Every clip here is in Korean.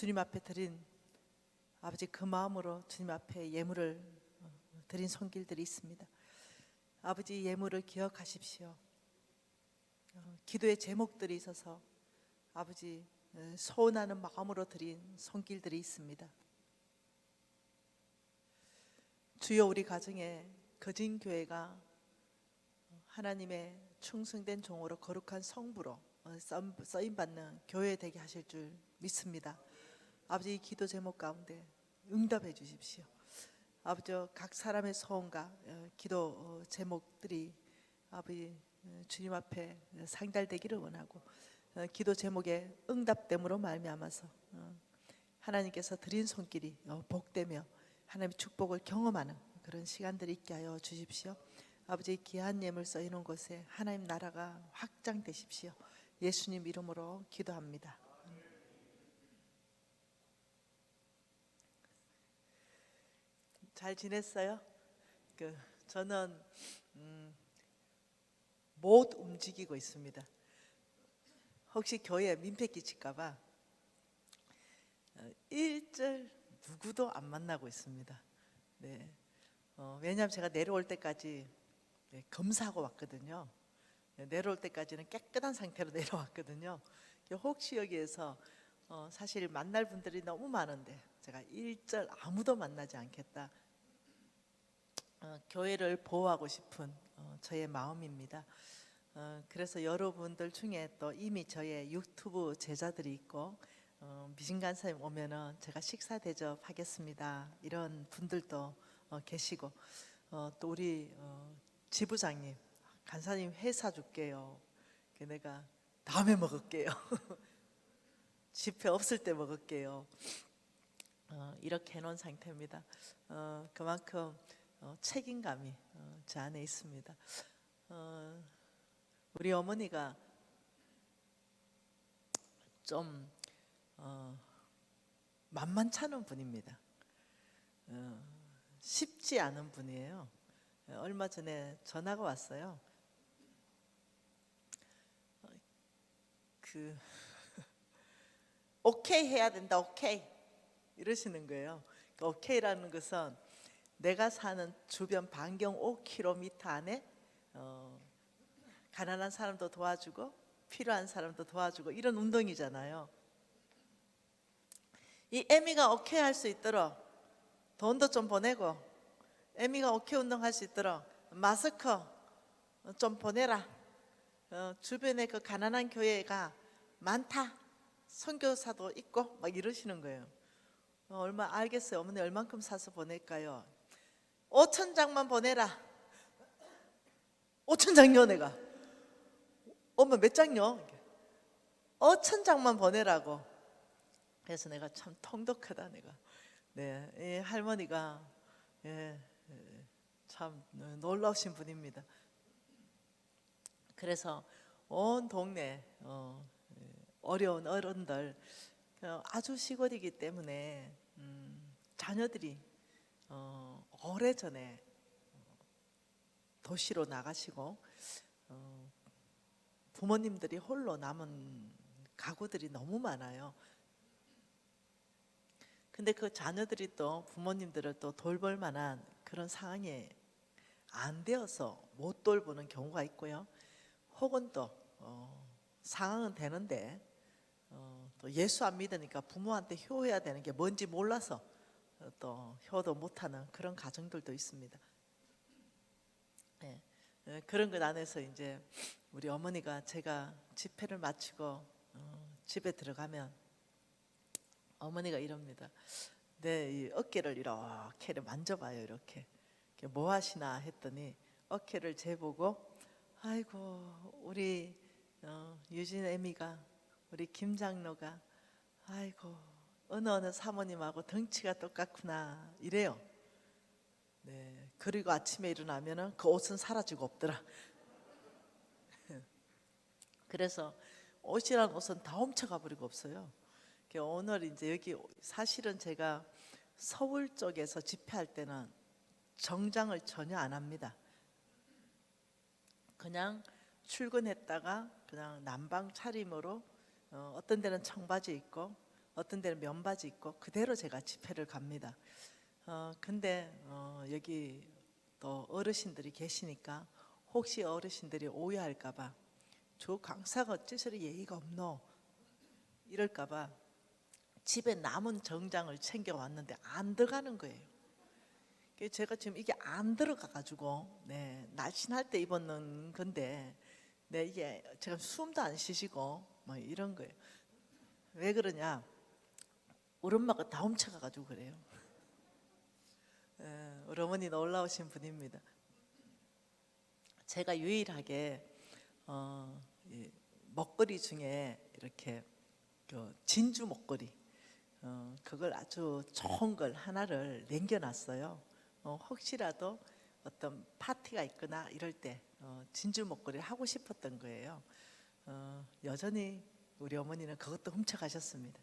주님 앞에 드린 아버지 그 마음으로 주님 앞에 예물을 드린 손길들이 있습니다. 아버지 예물을 기억하십시오. 기도의 제목들이 있어서 아버지 소원하는 마음으로 드린 손길들이 있습니다. 주여, 우리 가정에 거진교회가 하나님의 충성된 종으로 거룩한 성부로 쓰임받는 교회 되게 하실 줄 믿습니다. 아버지, 이 기도 제목 가운데 응답해 주십시오. 아버지, 각 사람의 소원과 기도 제목들이 아버지 주님 앞에 상달되기를 원하고, 기도 제목의 응답됨으로 말미암아서 하나님께서 드린 손길이 복되며 하나님의 축복을 경험하는 그런 시간들이 있게 하여 주십시오. 아버지, 귀한 예물 써있는 곳에 하나님 나라가 확장되십시오. 예수님 이름으로 기도합니다. 잘 지냈어요? 저는 못 움직이고 있습니다. 혹시 교회에 민폐 끼칠까봐 일절 누구도 안 만나고 있습니다. 네. 왜냐하면 제가 내려올 때까지 검사하고 왔거든요. 내려올 때까지는 깨끗한 상태로 내려왔거든요. 혹시 여기에서 사실 만날 분들이 너무 많은데 제가 일절 아무도 만나지 않겠다, 교회를 보호하고 싶은 저의 마음입니다. 그래서 여러분들 중에 또 이미 저의 유튜브 제자들이 있고 미신간사님 오면은 제가 식사 대접하겠습니다 이런 분들도 계시고, 또 우리 지부장님, 간사님 회사 줄게요, 내가 다음에 먹을게요 집회 없을 때 먹을게요, 이렇게 해놓은 상태입니다. 그만큼 책임감이 제 안에 있습니다. 우리 어머니가 좀 만만찮은 분입니다. 쉽지 않은 분이에요. 얼마 전에 전화가 왔어요. 오케이 해야 된다, 오케이 이러시는 거예요. 오케이라는 것은 내가 사는 주변 반경 5km 안에 가난한 사람도 도와주고 필요한 사람도 도와주고 이런 운동이잖아요. 이 에미가 오케이 할 수 있도록 돈도 좀 보내고, 에미가 오케이 운동할 수 있도록 마스크 좀 보내라, 주변에 그 가난한 교회가 많다, 선교사도 있고 막 이러시는 거예요. 얼마 알겠어요. 어머니 얼만큼 사서 보낼까요? 5,000장만 보내라. 5,000장요? 내가 엄마 몇 장요? 5,000장만 보내라고. 그래서 내가 참 통독하다 내가. 네, 이 할머니가 참 놀라우신 분입니다. 그래서 온 동네 어려운 어른들, 아주 시골이기 때문에 자녀들이 오래전에 도시로 나가시고 부모님들이 홀로 남은 가구들이 너무 많아요. 근데 그 자녀들이 또 부모님들을 또 돌볼 만한 그런 상황이 안 되어서 못 돌보는 경우가 있고요. 혹은 또 상황은 되는데 또 예수 안 믿으니까 부모한테 효해야 되는 게 뭔지 몰라서 또 효도 못하는 그런 가정들도 있습니다. 네. 그런 것 안에서 이제 우리 어머니가 제가 집회를 마치고 집에 들어가면 어머니가 이럽니다. 내 이 어깨를 이렇게 만져봐요. 이렇게 뭐 하시나 했더니 어깨를 재보고, 아이고 우리 유진 애미가, 우리 김 장로가 아이고 어느 사모님하고 덩치가 똑같구나 이래요. 네. 그리고 아침에 일어나면은 그 옷은 사라지고 없더라. 그래서 옷이란 옷은 다 훔쳐가 버리고 없어요. 오늘 이제 여기 사실은 제가 서울 쪽에서 집회할 때는 정장을 전혀 안 합니다. 그냥 출근했다가 그냥 남방 차림으로 어떤 데는 청바지 입고 어떤 데는 면바지 입고 그대로 제가 집회를 갑니다. 근데 여기 또 어르신들이 계시니까 혹시 어르신들이 오해할까봐 저 강사가 어째 저리 예의가 없노 이럴까봐 집에 남은 정장을 챙겨왔는데 안 들어가는 거예요. 제가 지금 이게 안 들어가가지고 네, 날씬할 때 입었는 건데 네, 이게 제가 숨도 안 쉬시고 뭐 이런 거예요. 왜 그러냐? 우리 엄마가 다 훔쳐가가지고 그래요. 우리 어머니 놀라우신 분입니다. 제가 유일하게 이 먹거리 중에 이렇게 그 진주 먹거리 그걸 아주 좋은 걸 하나를 남겨놨어요. 혹시라도 어떤 파티가 있거나 이럴 때 진주 목걸이를 하고 싶었던 거예요. 여전히 우리 어머니는 그것도 훔쳐가셨습니다.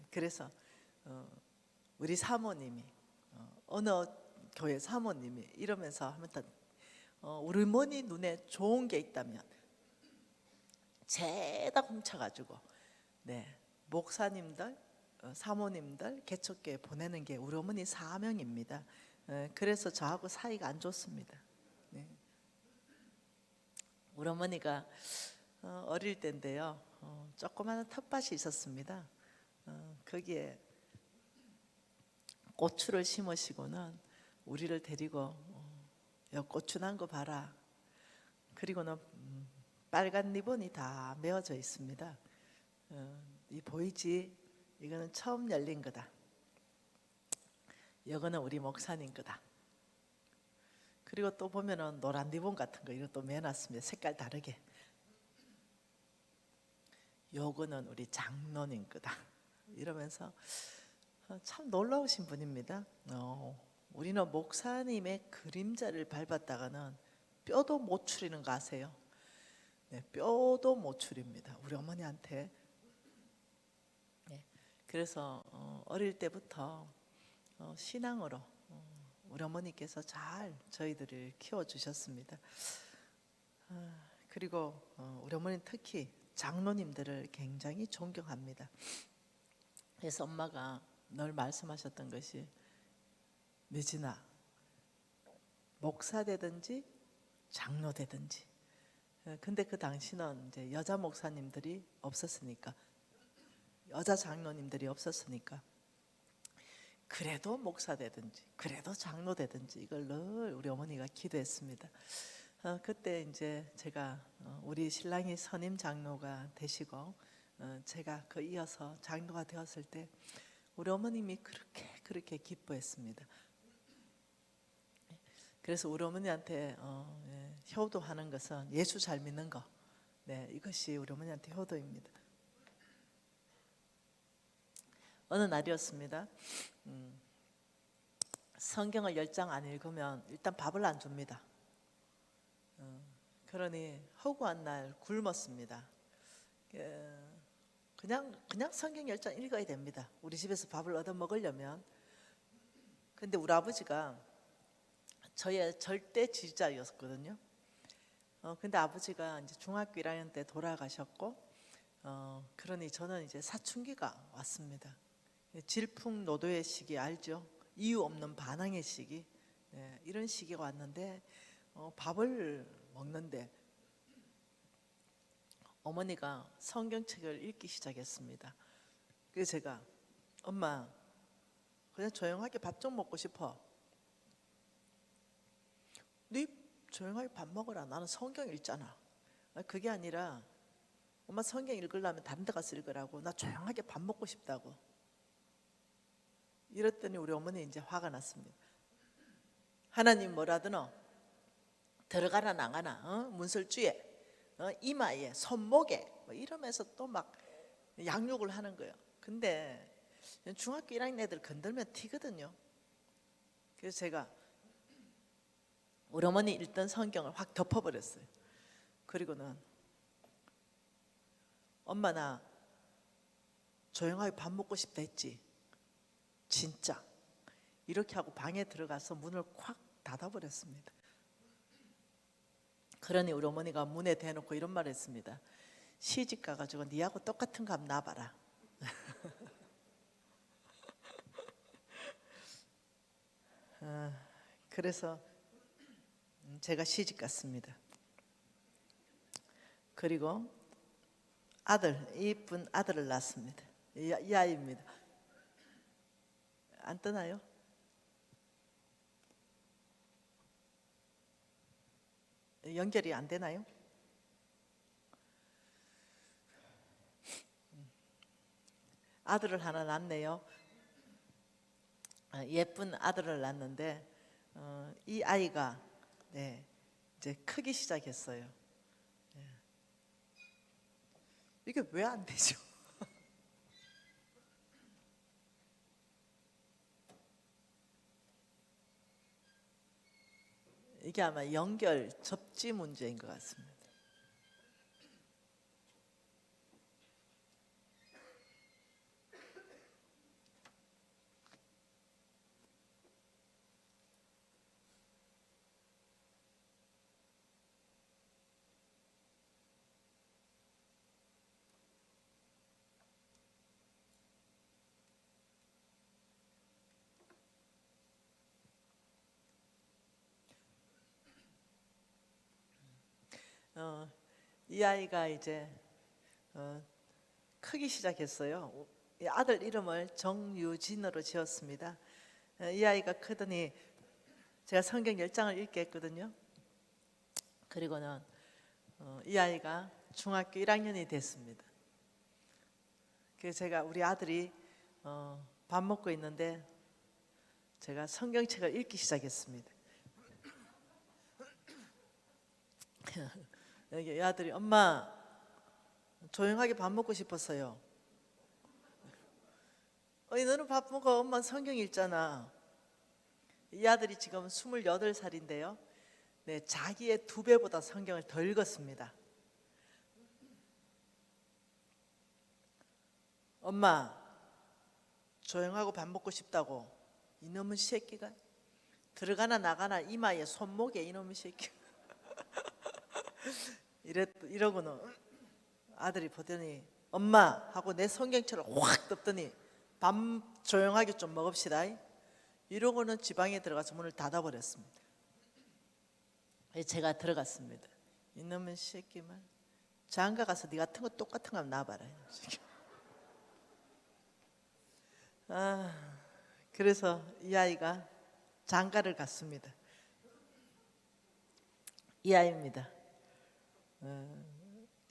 그래서 우리 사모님이 어느 교회 사모님이 이러면서 하면 우리 어머니 눈에 좋은 게 있다면 죄다 훔쳐가지고 네, 목사님들 사모님들 개척교회 보내는 게 우리 어머니 사명입니다. 그래서 저하고 사이가 안 좋습니다. 네. 우리 어머니가 어릴 때인데요, 조그마한 텃밭이 있었습니다. 거기에 고추를 심으시고는 우리를 데리고 야, 고추 난 거 봐라. 그리고는 빨간 리본이 다 메어져 있습니다. 이 보이지? 이거는 처음 열린 거다. 이거는 우리 목사님 거다. 그리고 또 보면은 노란 리본 같은 거 이거 또 매놨습니다. 색깔 다르게. 요거는 우리 장로님 거다. 이러면서 참 놀라우신 분입니다. 우리는 목사님의 그림자를 밟았다가는 뼈도 못 추리는 거 아세요? 네, 뼈도 못 추립니다. 우리 어머니한테. 네, 그래서 어릴 때부터 신앙으로 우리 어머니께서 잘 저희들을 키워주셨습니다. 그리고 우리 어머니는 특히 장로님들을 굉장히 존경합니다. 그래서 엄마가 늘 말씀하셨던 것이 매진아 목사 되든지 장로 되든지 근데 그 당시는 이제 여자 목사님들이 없었으니까 여자 장로님들이 없었으니까 그래도 목사 되든지 그래도 장로 되든지 이걸 늘 우리 어머니가 기도했습니다. 그때 이제 제가 우리 신랑이 선임 장로가 되시고 제가 그 이어서 장로가 되었을 때 우리 어머님이 그렇게 기뻐했습니다. 그래서 우리 어머니한테 효도하는 것은 예수 잘 믿는 거, 네, 이것이 우리 어머니한테 효도입니다. 어느 날이었습니다. 성경을 10장 안 읽으면 일단 밥을 안 줍니다. 그러니 허구한 날 굶었습니다. 그냥 성경 10장 읽어야 됩니다. 우리 집에서 밥을 얻어 먹으려면. 근데 우리 아버지가 저의 절대 지지자였거든요. 근데 아버지가 이제 중학교 1학년 때 돌아가셨고, 그러니 저는 이제 사춘기가 왔습니다. 질풍노도의 시기 알죠? 이유 없는 반항의 시기, 네, 이런 시기가 왔는데 밥을 먹는데 어머니가 성경책을 읽기 시작했습니다. 그래서 제가 엄마 그냥 조용하게 밥 좀 먹고 싶어. 네 조용하게 밥 먹어라. 나는 성경 읽잖아. 그게 아니라 엄마 성경 읽으려면 다른 데 가서 읽으라고. 나 조용하게 밥 먹고 싶다고. 이랬더니 우리 어머니 이제 화가 났습니다. 하나님 뭐라더노? 들어가나 나가나 문설주에 이마에 손목에 뭐 이러면서 또 막 양육을 하는 거예요. 근데 중학교 1학년 애들 건들면 튀거든요. 그래서 제가 우리 어머니 읽던 성경을 확 덮어버렸어요. 그리고는 엄마 나 조용하게 밥 먹고 싶다 했지. 진짜 이렇게 하고 방에 들어가서 문을 콱 닫아버렸습니다. 그러니 우리 어머니가 문에 대놓고 이런 말을 했습니다. 시집 가가지고 니하고 똑같은 값 놔봐라. 그래서 제가 시집 갔습니다. 그리고 이쁜 아들을 낳았습니다. 이 아이입니다. 안 뜨나요? 연결이 안 되나요? 아들을 하나 낳네요. 예쁜 아들을 낳았는데 이 아이가 이제 크기 시작했어요. 이게 왜 안 되죠? 이게 아마 연결 접지 문제인 것 같습니다. 이 아이가 이제 크기 시작했어요. 이 아들 이름을 정유진으로 지었습니다. 이 아이가 크더니 제가 성경 10장을 읽게 했거든요. 그리고는 이 아이가 중학교 1학년이 됐습니다. 그래서 제가 우리 아들이 밥 먹고 있는데 제가 성경책을 읽기 시작했습니다. 여기 아들이 엄마 조용하게 밥 먹고 싶었어요. 너는 밥 먹어. 엄마 성경 읽잖아. 이 아들이 지금 28살인데요. 자기의 2배보다 성경을 더 읽었습니다. 엄마 조용하고 밥 먹고 싶다고. 이놈의 새끼가 들어가나 나가나 이마에 손목에 이놈의 새끼. 이러고는 아들이 보더니 엄마 하고 내 성경책을 확 덮더니 밥 조용하게 좀 먹읍시다. 이러고는 지방에 들어가서 문을 닫아버렸습니다. 제가 들어갔습니다. 이놈의 새끼만 장가 가서 네 같은 거 똑같은 거 한번 놔봐라. 그래서 이 아이가 장가를 갔습니다. 이 아이입니다.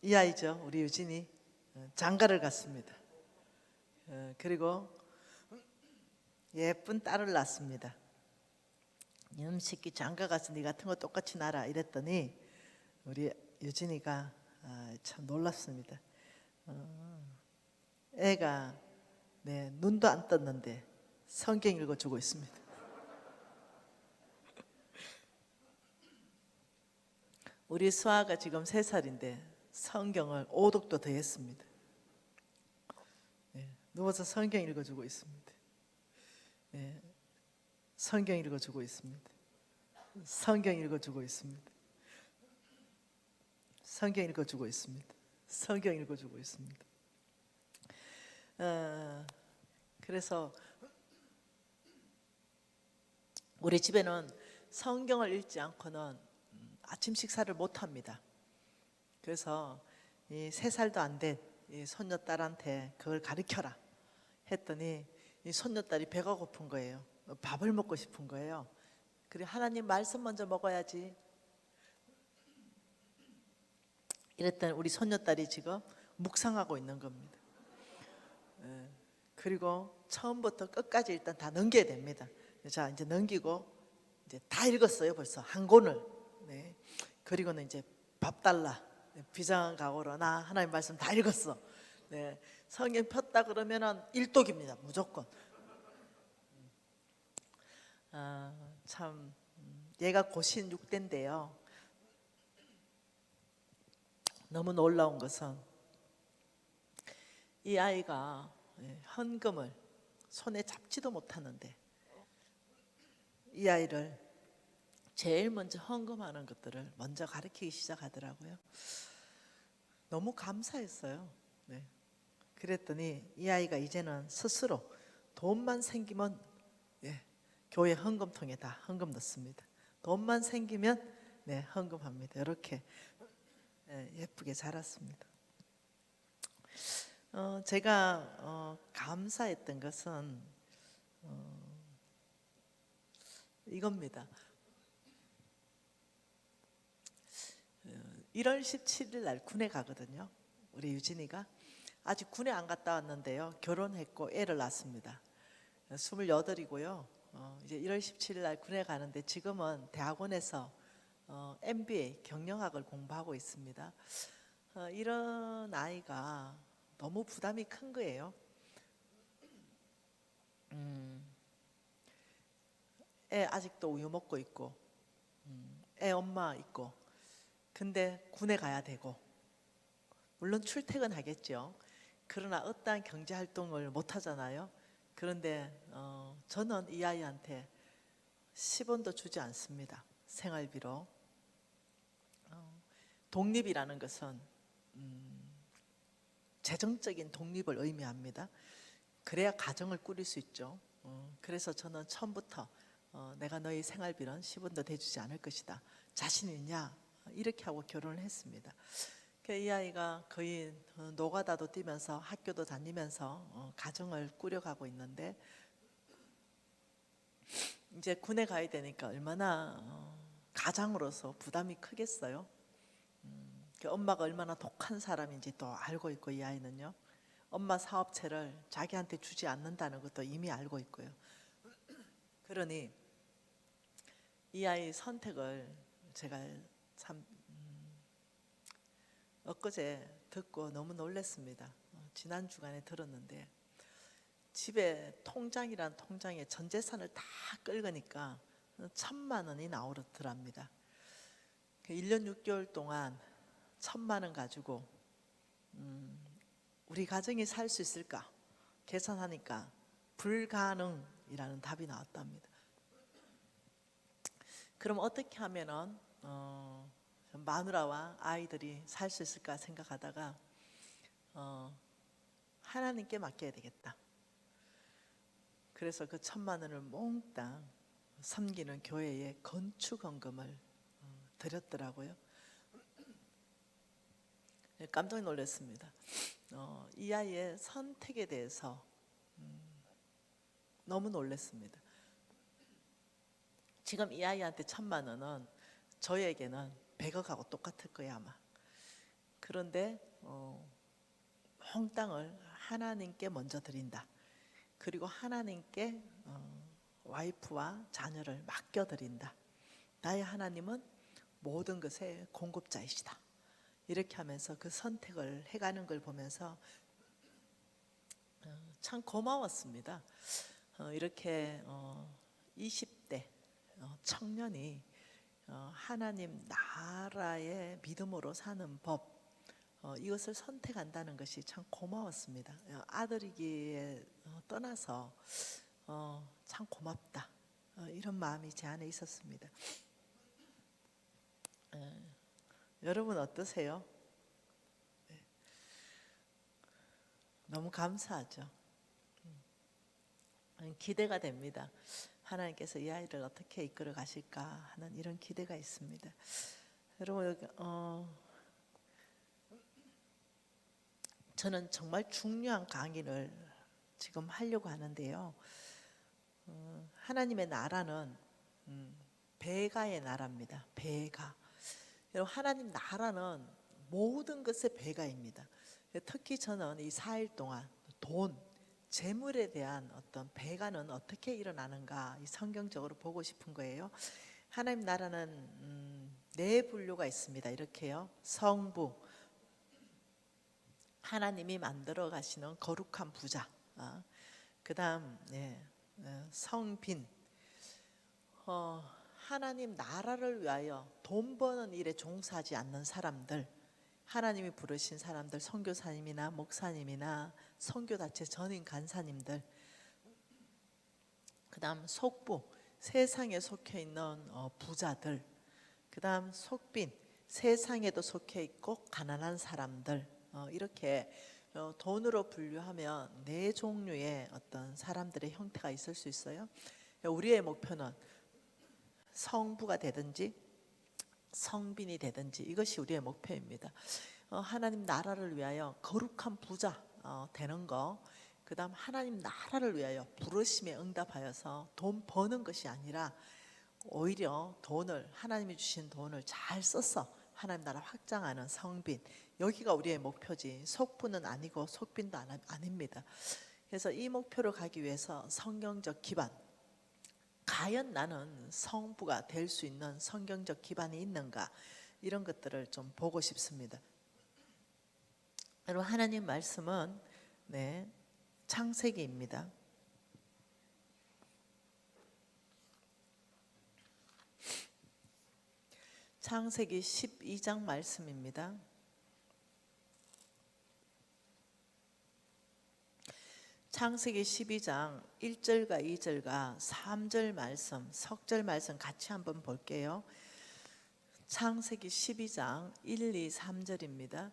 이 아이죠. 우리 유진이 장가를 갔습니다. 그리고 예쁜 딸을 낳습니다. 이놈 새끼 장가 가서 네 같은 거 똑같이 낳아라 이랬더니 우리 유진이가 참 놀랍습니다. 애가 눈도 안 떴는데 성경 읽어주고 있습니다. 우리 수아가 지금 3살인데 성경을 5독도 더 했습니다. 누워서 성경 읽어주고 있습니다. 성경 읽어주고 있습니다. 성경 읽어주고 있습니다. 성경 읽어주고 있습니다. 성경 읽어주고 있습니다. 그래서 우리 집에는 성경을 읽지 않고는 아침 식사를 못 합니다. 그래서 이 3살도 안 된 이 손녀딸한테 그걸 가르쳐라 했더니 이 손녀딸이 배가 고픈 거예요. 밥을 먹고 싶은 거예요. 그래 하나님 말씀 먼저 먹어야지. 이랬더니 우리 손녀딸이 지금 묵상하고 있는 겁니다. 그리고 처음부터 끝까지 일단 다 넘겨야 됩니다. 자 이제 넘기고 이제 다 읽었어요 벌써 한 권을. 그리고는 이제 밥 달라. 비장한 각오로 나 하나님 말씀 다 읽었어. 성경 폈다 그러면은 1독입니다 무조건. 참 얘가 곧 16대인데요. 너무 놀라운 것은 이 아이가 헌금을 손에 잡지도 못하는데 이 아이를 제일 먼저 헌금하는 것들을 먼저 가르치기 시작하더라고요. 너무 감사했어요. 그랬더니 이 아이가 이제는 스스로 돈만 생기면 교회 헌금통에 다 헌금 넣습니다. 돈만 생기면 네, 헌금합니다. 이렇게 예쁘게 자랐습니다. 제가 감사했던 것은 이겁니다. 1월 17일 날 군에 가거든요. 우리 유진이가 아직 군에 안 갔다 왔는데요. 결혼했고 애를 낳았습니다. 28이고요. 이제 1월 17일 날 군에 가는데 지금은 대학원에서 MBA 경영학을 공부하고 있습니다. 이런 아이가 너무 부담이 큰 거예요. 애 아직도 우유 먹고 있고, 애 엄마 있고, 근데 군에 가야 되고, 물론 출퇴근하겠죠. 그러나 어떠한 경제 활동을 못 하잖아요. 그런데 저는 이 아이한테 10원도 주지 않습니다. 생활비로. 독립이라는 것은 재정적인 독립을 의미합니다. 그래야 가정을 꾸릴 수 있죠. 그래서 저는 처음부터 내가 너희 생활비는 10원도 대주지 않을 것이다. 자신 있냐? 이렇게 하고 결혼을 했습니다. 이 아이가 거의 노가다도 뛰면서 학교도 다니면서 가정을 꾸려가고 있는데 이제 군에 가야 되니까 얼마나 가장으로서 부담이 크겠어요. 엄마가 얼마나 독한 사람인지 또 알고 있고 이 아이는요. 엄마 사업체를 자기한테 주지 않는다는 것도 이미 알고 있고요. 그러니 이 아이 선택을 제가 참 엊그제 듣고 너무 놀랐습니다. 지난 주간에 들었는데 집에 통장이란 통장에 전 재산을 다 끌거니까 1,000만 원이 나오더랍니다. 1년 6개월 동안 1,000만 원 가지고 우리 가정이 살 수 있을까 계산하니까 불가능이라는 답이 나왔답니다. 그럼 어떻게 하면은 마누라와 아이들이 살 수 있을까 생각하다가 하나님께 맡겨야 되겠다. 그래서 그 1,000만 원을 몽땅 섬기는 교회에 건축헌금을 드렸더라고요. 깜짝 놀랐습니다. 이 아이의 선택에 대해서 너무 놀랐습니다. 지금 이 아이한테 1,000만 원은 저에게는 100억하고 똑같을 거예요 아마. 그런데 몽땅을 하나님께 먼저 드린다. 그리고 하나님께 와이프와 자녀를 맡겨드린다. 나의 하나님은 모든 것의 공급자이시다. 이렇게 하면서 그 선택을 해가는 걸 보면서 참 고마웠습니다. 이렇게 20대 청년이 하나님 나라의 믿음으로 사는 법 이것을 선택한다는 것이 참 고마웠습니다. 아들이기에 떠나서 참 고맙다 이런 마음이 제 안에 있었습니다. 여러분 어떠세요? 네. 너무 감사하죠. 기대가 됩니다. 하나님께서 이 아이를 어떻게 이끌어 가실까 하는 이런 기대가 있습니다. 여러분 저는 정말 중요한 강의를 지금 하려고 하는데요. 하나님의 나라는 배가의 나라입니다. 배가. 여러분 하나님 나라는 모든 것의 배가입니다. 특히 저는 이 4일 동안 돈, 재물에 대한 어떤 배가는 어떻게 일어나는가 이 성경적으로 보고 싶은 거예요. 하나님 나라는 네 분류가 있습니다. 이렇게요. 성부, 하나님이 만들어 가시는 거룩한 부자. 그다음 성빈, 하나님 나라를 위하여 돈 버는 일에 종사하지 않는 사람들, 하나님이 부르신 사람들, 선교사님이나 목사님이나 선교단체 전임 간사님들. 그다음 속부, 세상에 속해 있는 부자들. 그다음 속빈, 세상에도 속해 있고 가난한 사람들. 이렇게 돈으로 분류하면 네 종류의 어떤 사람들의 형태가 있을 수 있어요. 우리의 목표는 성부가 되든지 성빈이 되든지 이것이 우리의 목표입니다. 하나님 나라를 위하여 거룩한 부자 되는 거, 그 다음 하나님 나라를 위하여 부르심에 응답하여서 돈 버는 것이 아니라 오히려 돈을, 하나님이 주신 돈을 잘 써서 하나님 나라 확장하는 성빈, 여기가 우리의 목표지 속부는 아니고 속빈도 아닙니다. 그래서 이 목표를 가기 위해서 성경적 기반, 과연 나는 성부가 될 수 있는 성경적 기반이 있는가, 이런 것들을 좀 보고 싶습니다. 여러분, 하나님 말씀은 창세기입니다. 창세기 12장 말씀입니다. 창세기 12장 1절과 2절과 3절 말씀, 석절 말씀 같이 한번 볼게요. 창세기 12장 1, 2, 3절입니다.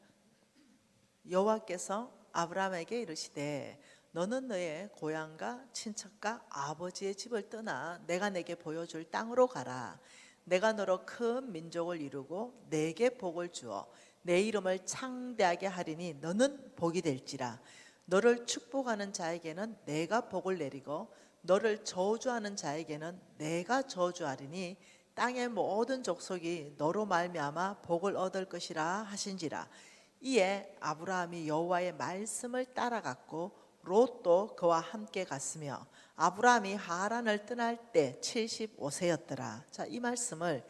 여호와께서 아브라함에게 이르시되 너는 너의 고향과 친척과 아버지의 집을 떠나 내가 내게 보여줄 땅으로 가라. 내가 너로 큰 민족을 이루고 내게 복을 주어 내 이름을 창대하게 하리니 너는 복이 될지라. 너를 축복하는 자에게는 내가 복을 내리고 너를 저주하는 자에게는 내가 저주하리니 땅의 모든 족속이 너로 말미암아 복을 얻을 것이라 하신지라. 이에 아브라함이 여호와의 말씀을 따라갔고 롯도 그와 함께 갔으며 아브라함이 하란을 떠날 때 75세였더라. 자, 이 말씀을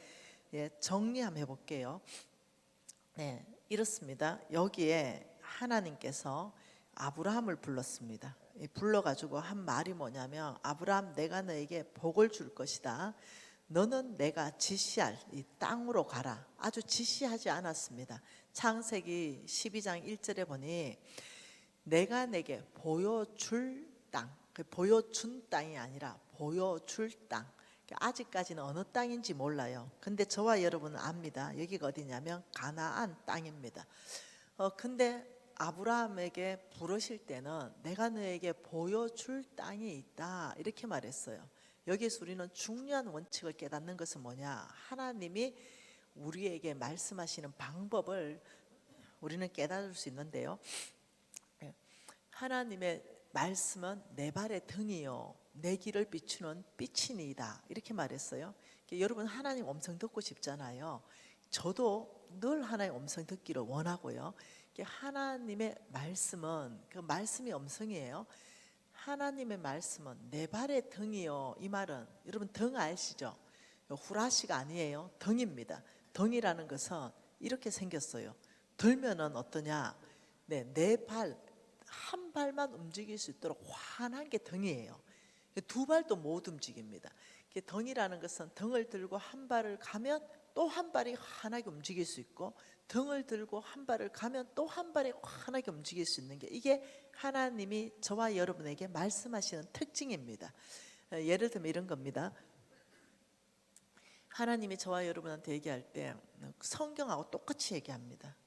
정리 한번 해볼게요. 이렇습니다. 여기에 하나님께서 아브라함을 불렀습니다. 불러가지고 한 말이 뭐냐면, 아브라함, 내가 너에게 복을 줄 것이다. 너는 내가 지시할 이 땅으로 가라. 아주 지시하지 않았습니다. 창세기 12장 1절에 보니 내가 내게 보여줄 땅, 보여준 땅이 아니라 보여줄 땅. 아직까지는 어느 땅인지 몰라요. 근데 저와 여러분은 압니다. 여기가 어디냐면 가나안 땅입니다. 근데 아브라함에게 부르실 때는 내가 너에게 보여줄 땅이 있다, 이렇게 말했어요. 여기에서 우리는 중요한 원칙을 깨닫는 것은 뭐냐, 하나님이 우리에게 말씀하시는 방법을 우리는 깨달을 수 있는데요. 하나님의 말씀은 내 발의 등이요 내 길을 비추는 빛이니이다, 이렇게 말했어요. 여러분, 하나님 음성 듣고 싶잖아요. 저도 늘 하나님 음성 듣기를 원하고요. 하나님의 말씀은, 그 말씀이 음성이에요. 하나님의 말씀은 내 발의 등이요. 이 말은 여러분 등 아시죠? 후라시가 아니에요. 등입니다. 등이라는 것은 이렇게 생겼어요. 들면은 어떠냐? 내 발 한 발만 움직일 수 있도록 환한 게 등이에요. 두 발도 못 움직입니다. 등이라는 것은 등을 들고 한 발을 가면 또 한 발이 환하게 움직일 수 있고, 등을 들고 한 발을 가면 또 한 발이 환하게 움직일 수 있는 게, 이게 하나님이 저와 여러분에게 말씀하시는 특징입니다. 예를 들면 이런 겁니다. 하나님이 저와 여러분한테 얘기할 때 성경하고 똑같이 얘기합니다.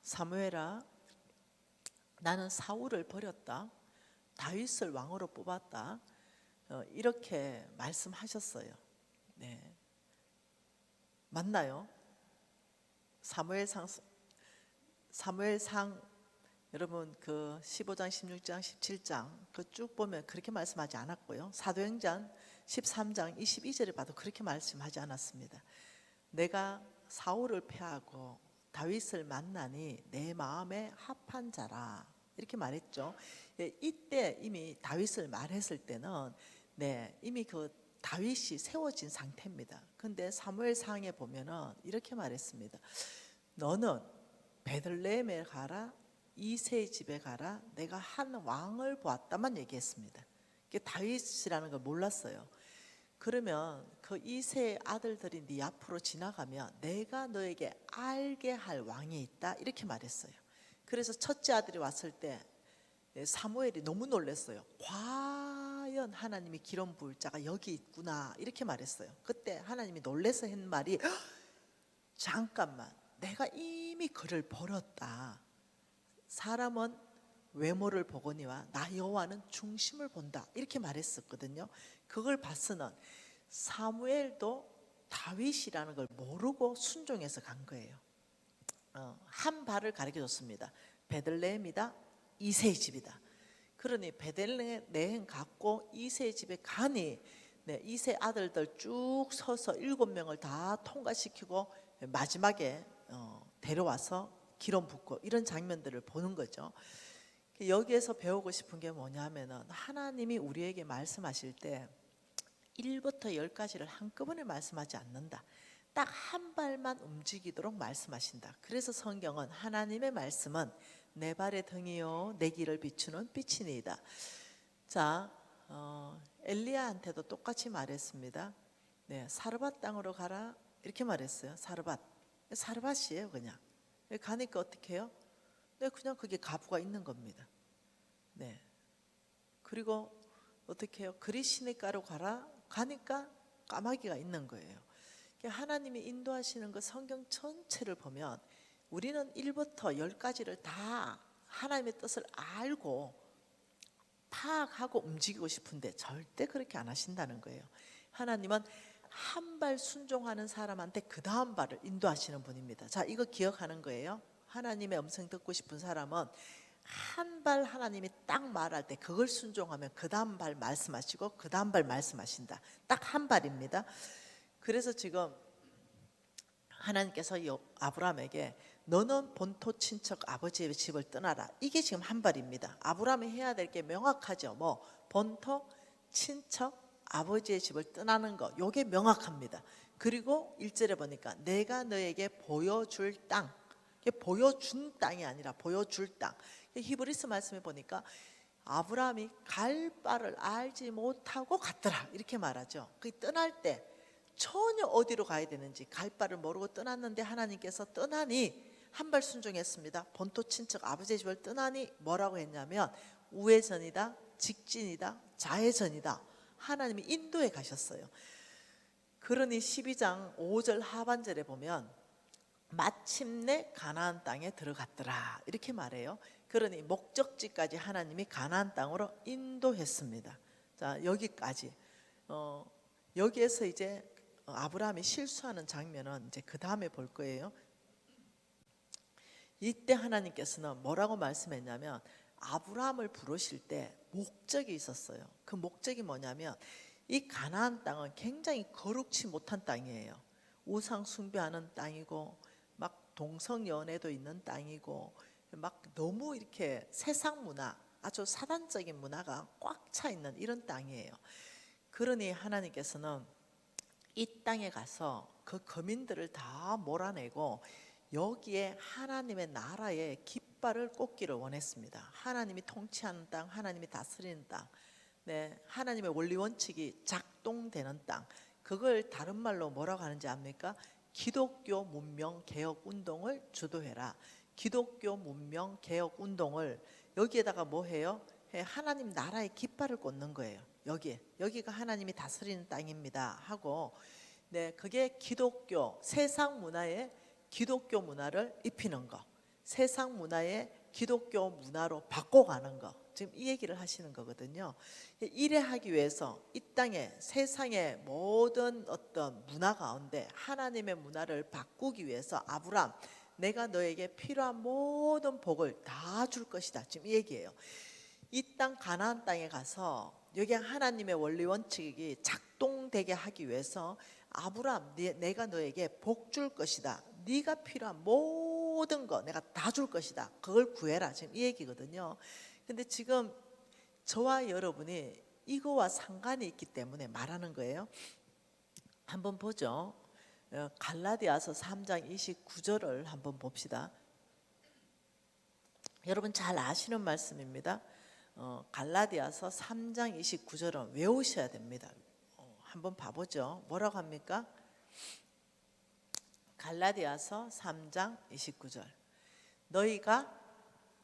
사무엘아, 나는 사울을 버렸다, 다윗을 왕으로 뽑았다, 이렇게 말씀하셨어요. 맞나요? 사무엘상 여러분 그 15장, 16장, 17장 그 쭉 보면 그렇게 말씀하지 않았고요. 사도행전 13장 22절에 봐도 그렇게 말씀하지 않았습니다. 내가 사울을 패하고 다윗을 만나니 내 마음에 합한 자라, 이렇게 말했죠. 이때 이미 다윗을 말했을 때는 이미 그 다윗이 세워진 상태입니다. 근데 사무엘상에 보면은 이렇게 말했습니다. 너는 베들레헴에 가라, 이새의 집에 가라, 내가 한 왕을 보았다만 얘기했습니다. 다윗이라는 걸 몰랐어요. 그러면 그 이새의 아들들이 네 앞으로 지나가면 내가 너에게 알게 할 왕이 있다, 이렇게 말했어요. 그래서 첫째 아들이 왔을 때 사무엘이 너무 놀랐어요. 과연 하나님이 기름 부을 자가 여기 있구나, 이렇게 말했어요. 그때 하나님이 놀라서 한 말이, 잠깐만, 내가 이미 그를 버렸다. 사람은 외모를 보거니와 나 여호와는 중심을 본다 이렇게 말했었거든요. 그걸 봤으는 사무엘도 다윗이라는 걸 모르고 순종해서 간 거예요. 한 발을 가르쳐 줬습니다. 베들레헴이다, 이새의 집이다. 그러니 베들레헴 갔고 이새의 집에 가니 이새 아들들 쭉 서서 7명을 다 통과시키고 마지막에 데려와서 기름 붓고 이런 장면들을 보는 거죠. 여기에서 배우고 싶은 게 뭐냐면은 하나님이 우리에게 말씀하실 때 1부터 10까지를 한꺼번에 말씀하지 않는다. 딱 한 발만 움직이도록 말씀하신다. 그래서 성경은 하나님의 말씀은 내 발의 등이요 내 길을 비추는 빛이니이다. 자, 엘리야한테도 똑같이 말했습니다. 사르밧 땅으로 가라 이렇게 말했어요. 사르밧이에요 그냥. 가니까 어떻게 해요? 그냥 그게 가부가 있는 겁니다. 그리고 어떻게 해요? 그리시니까로 가니까 까마귀가 있는 거예요. 하나님이 인도하시는 그 성경 전체를 보면 우리는 1부터 10까지를 다 하나님의 뜻을 알고 파악하고 움직이고 싶은데 절대 그렇게 안 하신다는 거예요. 하나님은 한 발 순종하는 사람한테 그 다음 발을 인도하시는 분입니다. 자, 이거 기억하는 거예요. 하나님의 음성 듣고 싶은 사람은 한 발 하나님이 딱 말할 때 그걸 순종하면 그 다음 발 말씀하시고 그 다음 발 말씀하신다. 딱 한 발입니다. 그래서 지금 하나님께서 아브라함에게 너는 본토 친척 아버지의 집을 떠나라. 이게 지금 한 발입니다. 아브라함이 해야 될 게 명확하죠. 본토 친척 아버지의 집을 떠나는 거 요게 명확합니다. 그리고 1절에 보니까 내가 너에게 보여줄 땅, 보여준 땅이 아니라 보여줄 땅. 히브리서 말씀에 보니까 아브라함이 갈 바를 알지 못하고 갔더라 이렇게 말하죠. 그 떠날 때 전혀 어디로 가야 되는지 갈 바를 모르고 떠났는데 하나님께서 떠나니 한 발 순종했습니다. 본토 친척 아버지의 집을 떠나니 뭐라고 했냐면 우회전이다, 직진이다, 좌회전이다. 하나님이 인도에 가셨어요. 그러니 12장 5절 하반절에 보면 마침내 가나안 땅에 들어갔더라 이렇게 말해요. 그러니 목적지까지 하나님이 가나안 땅으로 인도했습니다. 자, 여기까지. 여기에서 이제 아브라함이 실수하는 장면은 이제 그 다음에 볼 거예요. 이때 하나님께서는 뭐라고 말씀했냐면 아브라함을 부르실 때 목적이 있었어요. 그 목적이 뭐냐면 이 가나안 땅은 굉장히 거룩치 못한 땅이에요. 우상 숭배하는 땅이고 막 동성연애도 있는 땅이고 막 너무 이렇게 세상 문화, 아주 사단적인 문화가 꽉 차 있는 이런 땅이에요. 그러니 하나님께서는 이 땅에 가서 그 거민들을 다 몰아내고 여기에 하나님의 나라의 깃발을 꽂기를 원했습니다. 하나님이 통치하는 땅, 하나님이 다스리는 땅, 하나님의 원리 원칙이 작동되는 땅. 그걸 다른 말로 뭐라고 하는지 압니까? 기독교 문명 개혁 운동을 주도해라. 기독교 문명 개혁 운동을 여기에다가 뭐 해요? 하나님 나라의 깃발을 꽂는 거예요. 여기가 하나님이 다스리는 땅입니다 하고, 그게 기독교 세상 문화에 기독교 문화를 입히는 거, 세상 문화에 기독교 문화로 바꿔가는 거, 지금 이 얘기를 하시는 거거든요. 이래 하기 위해서 이 땅에 세상의 모든 어떤 문화 가운데 하나님의 문화를 바꾸기 위해서 아브람, 내가 너에게 필요한 모든 복을 다 줄 것이다. 지금 이 얘기예요. 이 땅 가나안 땅에 가서 여기 하나님의 원리 원칙이 작동되게 하기 위해서 아브람, 내가 너에게 복 줄 것이다. 네가 필요한 모든 거 내가 다 줄 것이다. 그걸 구해라. 지금 이 얘기거든요. 근데 지금 저와 여러분이 이거와 상관이 있기 때문에 말하는 거예요. 한번 보죠. 갈라디아서 3장 29절을 한번 봅시다. 여러분 잘 아시는 말씀입니다. 갈라디아서 3장 29절은 외우셔야 됩니다. 한번 봐보죠. 뭐라고 합니까? 갈라디아서 3장 29절. 너희가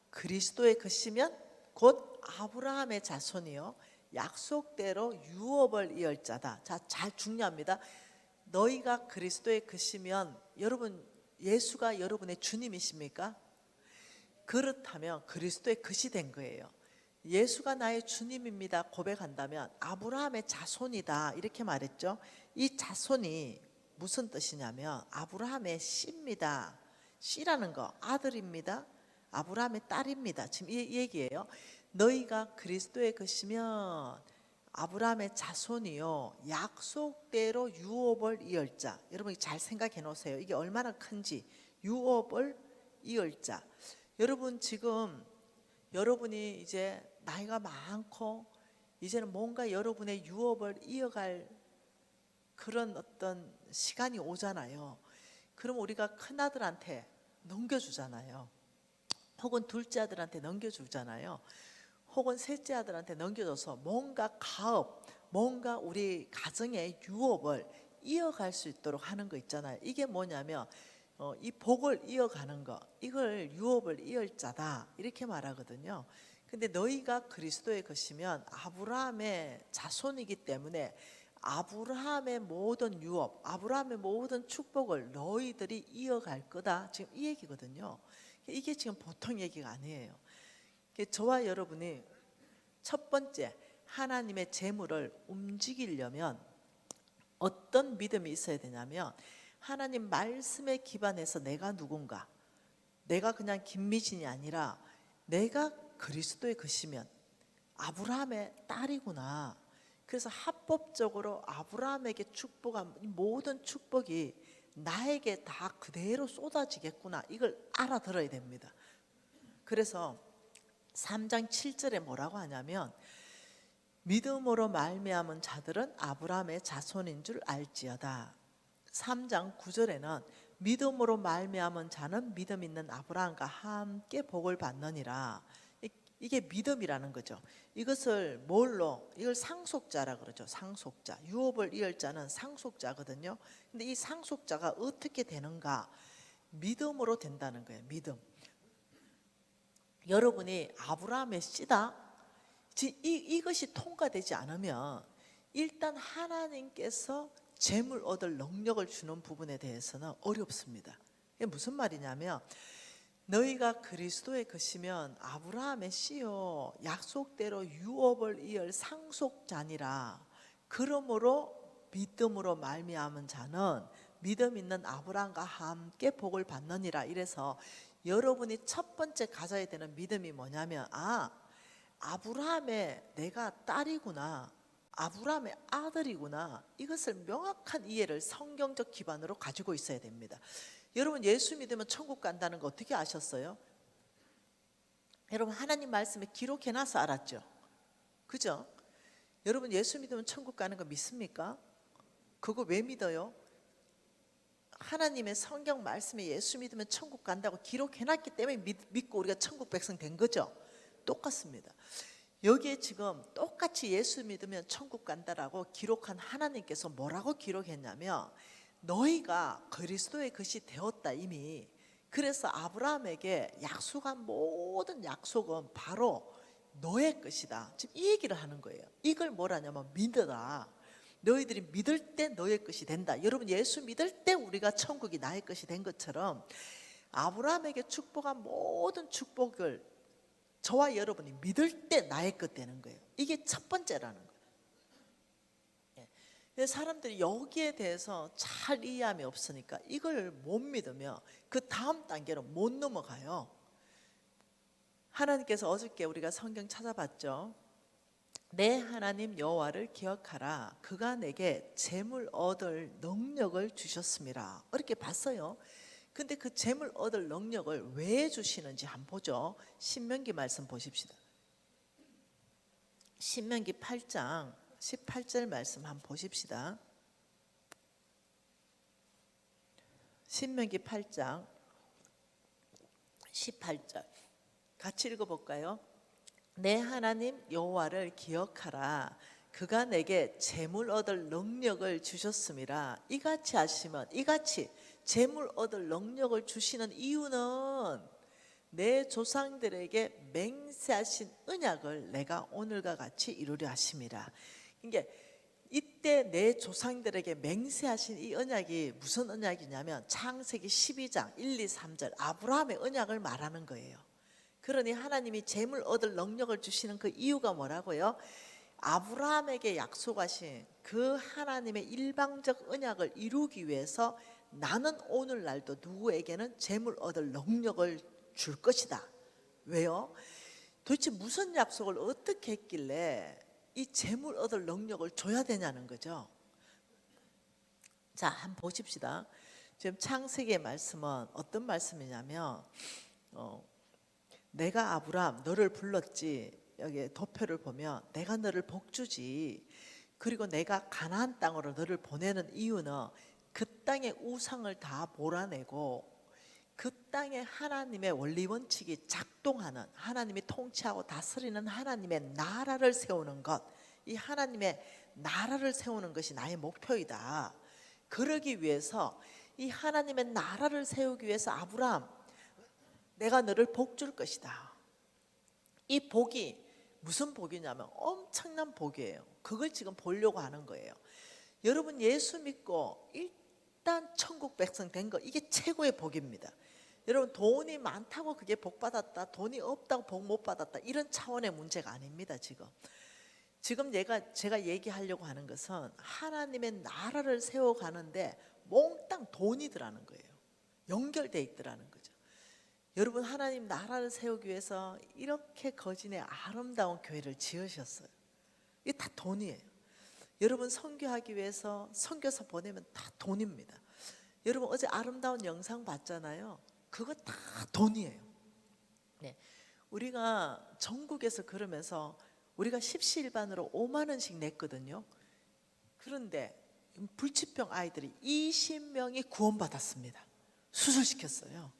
그리스도의 것이면 곧 아브라함의 자손이요 약속대로 유업을 이을 자다. 자, 잘 중요합니다. 너희가 그리스도의 것이면, 여러분 예수가 여러분의 주님이십니까? 그렇다면 그리스도의 것이 된 거예요. 예수가 나의 주님입니다 고백한다면 아브라함의 자손이다 이렇게 말했죠. 이 자손이 무슨 뜻이냐면 아브라함의 씨입니다. 씨라는 거 아들입니다. 아브라함의 딸입니다. 지금 이 얘기예요. 너희가 그리스도의 것이면 아브라함의 자손이요 약속대로 유업을 이을 자. 여러분 잘 생각해 놓으세요. 이게 얼마나 큰지. 유업을 이을 자. 여러분 지금 여러분이 이제 나이가 많고 이제는 뭔가 여러분의 유업을 이어갈 그런 어떤 시간이 오잖아요. 그럼 우리가 큰아들한테 넘겨주잖아요. 혹은 둘째 아들한테 넘겨주잖아요. 혹은 셋째 아들한테 넘겨줘서 뭔가 가업, 뭔가 우리 가정의 유업을 이어갈 수 있도록 하는 거 있잖아요. 이게 뭐냐면 이 복을 이어가는 거, 이걸 유업을 이을 자다 이렇게 말하거든요. 근데 너희가 그리스도의 것이면 아브라함의 자손이기 때문에 아브라함의 모든 유업, 아브라함의 모든 축복을 너희들이 이어갈 거다. 지금 이 얘기거든요. 이게 지금 보통 얘기가 아니에요. 저와 여러분이 첫 번째 하나님의 재물을 움직이려면 어떤 믿음이 있어야 되냐면 하나님 말씀에 기반해서 내가 누군가, 내가 그냥 김미진이 아니라 내가 그리스도의 것이면 아브라함의 딸이구나. 그래서 합법적으로 아브라함에게 축복한 모든 축복이 나에게 다 그대로 쏟아지겠구나. 이걸 알아들어야 됩니다. 그래서 3장 7절에 뭐라고 하냐면 믿음으로 말미암은 자들은 아브라함의 자손인 줄 알지어다. 3장 9절에는 믿음으로 말미암은 자는 믿음 있는 아브라함과 함께 복을 받느니라. 이게 믿음이라는 거죠. 이것을 뭘로? 이걸 상속자라 그러죠. 상속자. 유업을 이을 자는 상속자거든요. 근데 이 상속자가 어떻게 되는가? 믿음으로 된다는 거예요. 믿음. 여러분이 아브라함의 씨다. 이것이 통과되지 않으면 일단 하나님께서 재물 얻을 능력을 주는 부분에 대해서는 어렵습니다. 이게 무슨 말이냐면 너희가 그리스도의 것이면 아브라함의 씨요 약속대로 유업을 이을 상속자니라. 그러므로 믿음으로 말미암은 자는 믿음 있는 아브라함과 함께 복을 받느니라. 이래서 여러분이 첫 번째 가져야 되는 믿음이 뭐냐면 아브라함의 내가 딸이구나, 아브라함의 아들이구나. 이것을 명확한 이해를 성경적 기반으로 가지고 있어야 됩니다. 여러분 예수 믿으면 천국 간다는 거 어떻게 아셨어요? 여러분 하나님 말씀에 기록해놔서 알았죠? 그죠? 여러분 예수 믿으면 천국 가는 거 믿습니까? 그거 왜 믿어요? 하나님의 성경 말씀에 예수 믿으면 천국 간다고 기록해놨기 때문에 믿고 우리가 천국 백성 된 거죠? 똑같습니다. 여기에 지금 똑같이 예수 믿으면 천국 간다라고 기록한 하나님께서 뭐라고 기록했냐면 너희가 그리스도의 것이 되었다 이미. 그래서 아브라함에게 약속한 모든 약속은 바로 너의 것이다. 지금 이 얘기를 하는 거예요. 이걸 뭐라냐면 믿어라. 너희들이 믿을 때 너의 것이 된다. 여러분 예수 믿을 때 우리가 천국이 나의 것이 된 것처럼 아브라함에게 축복한 모든 축복을 저와 여러분이 믿을 때 나의 것 되는 거예요. 이게 첫 번째라는 거예요. 사람들이 여기에 대해서 잘 이해함이 없으니까 이걸 못 믿으면 그 다음 단계로 못 넘어가요. 하나님께서 어저께 우리가 성경 찾아봤죠. 내 하나님 여호와를 기억하라. 그가 내게 재물 얻을 능력을 주셨습니다. 이렇게 봤어요. 근데 그 재물 얻을 능력을 왜 주시는지 한번 보죠. 신명기 말씀 보십시다. 신명기 8장 18절 말씀 한번 보십시다. 신명기 8장 18절 같이 읽어볼까요? 내 하나님 여호와를 기억하라. 그가 내게 재물 얻을 능력을 주셨음이라. 이같이 하시면 이같이 재물 얻을 능력을 주시는 이유는 내 조상들에게 맹세하신 언약을 내가 오늘과 같이 이루려 하심이라. 그러니까 이때 내 조상들에게 맹세하신 이 언약이 무슨 언약이냐면 창세기 12장 1, 2, 3절 아브라함의 언약을 말하는 거예요. 그러니 하나님이 재물 얻을 능력을 주시는 그 이유가 뭐라고요? 아브라함에게 약속하신 그 하나님의 일방적 언약을 이루기 위해서 나는 오늘날도 누구에게는 재물 얻을 능력을 줄 것이다. 왜요? 도대체 무슨 약속을 어떻게 했길래 이 재물 얻을 능력을 줘야 되냐는 거죠. 자, 한번 보십시다. 지금 창세기의 말씀은 어떤 말씀이냐면 내가 아브라함 너를 불렀지. 여기 도표를 보면 내가 너를 복주지. 그리고 내가 가나안 땅으로 너를 보내는 이유는 그 땅의 우상을 다 몰아내고 그 땅에 하나님의 원리 원칙이 작동하는, 하나님이 통치하고 다스리는 하나님의 나라를 세우는 것, 이 하나님의 나라를 세우는 것이 나의 목표이다. 그러기 위해서 이 하나님의 나라를 세우기 위해서 아브라함 내가 너를 복 줄 것이다. 이 복이 무슨 복이냐면 엄청난 복이에요. 그걸 지금 보려고 하는 거예요. 여러분 예수 믿고 일단 천국 백성 된 거 이게 최고의 복입니다. 여러분 돈이 많다고 그게 복 받았다, 돈이 없다고 복 못 받았다 이런 차원의 문제가 아닙니다. 지금 제가 얘기하려고 하는 것은 하나님의 나라를 세워가는데 몽땅 돈이 들어가는 거예요. 연결돼 있더라는 거죠. 여러분 하나님 나라를 세우기 위해서 이렇게 거진의 아름다운 교회를 지으셨어요. 이게 다 돈이에요. 여러분 선교하기 위해서 선교사 보내면 다 돈입니다. 여러분 어제 아름다운 영상 봤잖아요. 그거 다 돈이에요. 네. 우리가 전국에서 그러면서 우리가 십시일반으로 5만 원씩 냈거든요. 그런데 불치병 아이들이 20명이 구원받았습니다. 수술시켰어요.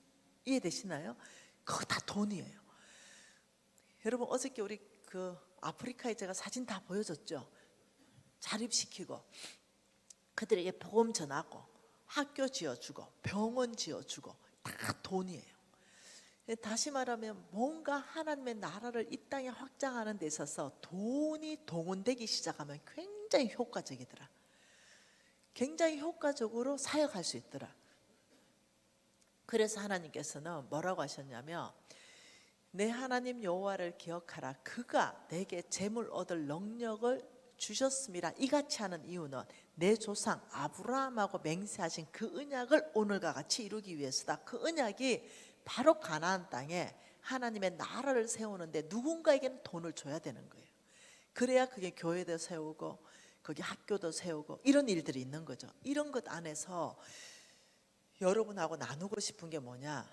이해되시나요? 그거 다 돈이에요. 여러분 어저께 우리 그 아프리카에 제가 사진 다 보여줬죠. 자립시키고 그들에게 복음 전하고 학교 지어주고 병원 지어주고 다 돈이에요. 다시 말하면 뭔가 하나님의 나라를 이 땅에 확장하는 데 있어서 돈이 동원되기 시작하면 굉장히 효과적이더라. 굉장히 효과적으로 사역할 수 있더라. 그래서 하나님께서는 뭐라고 하셨냐면 내 하나님 여호와를 기억하라. 그가 내게 재물 얻을 능력을 주셨음이라. 이같이 하는 이유는 내 조상 아브라함하고 맹세하신 그 언약을 오늘과 같이 이루기 위해서다. 그 언약이 바로 가나안 땅에 하나님의 나라를 세우는데 누군가에게는 돈을 줘야 되는 거예요. 그래야 그게 교회도 세우고 거기 학교도 세우고 이런 일들이 있는 거죠. 이런 것 안에서 여러분하고 나누고 싶은 게 뭐냐,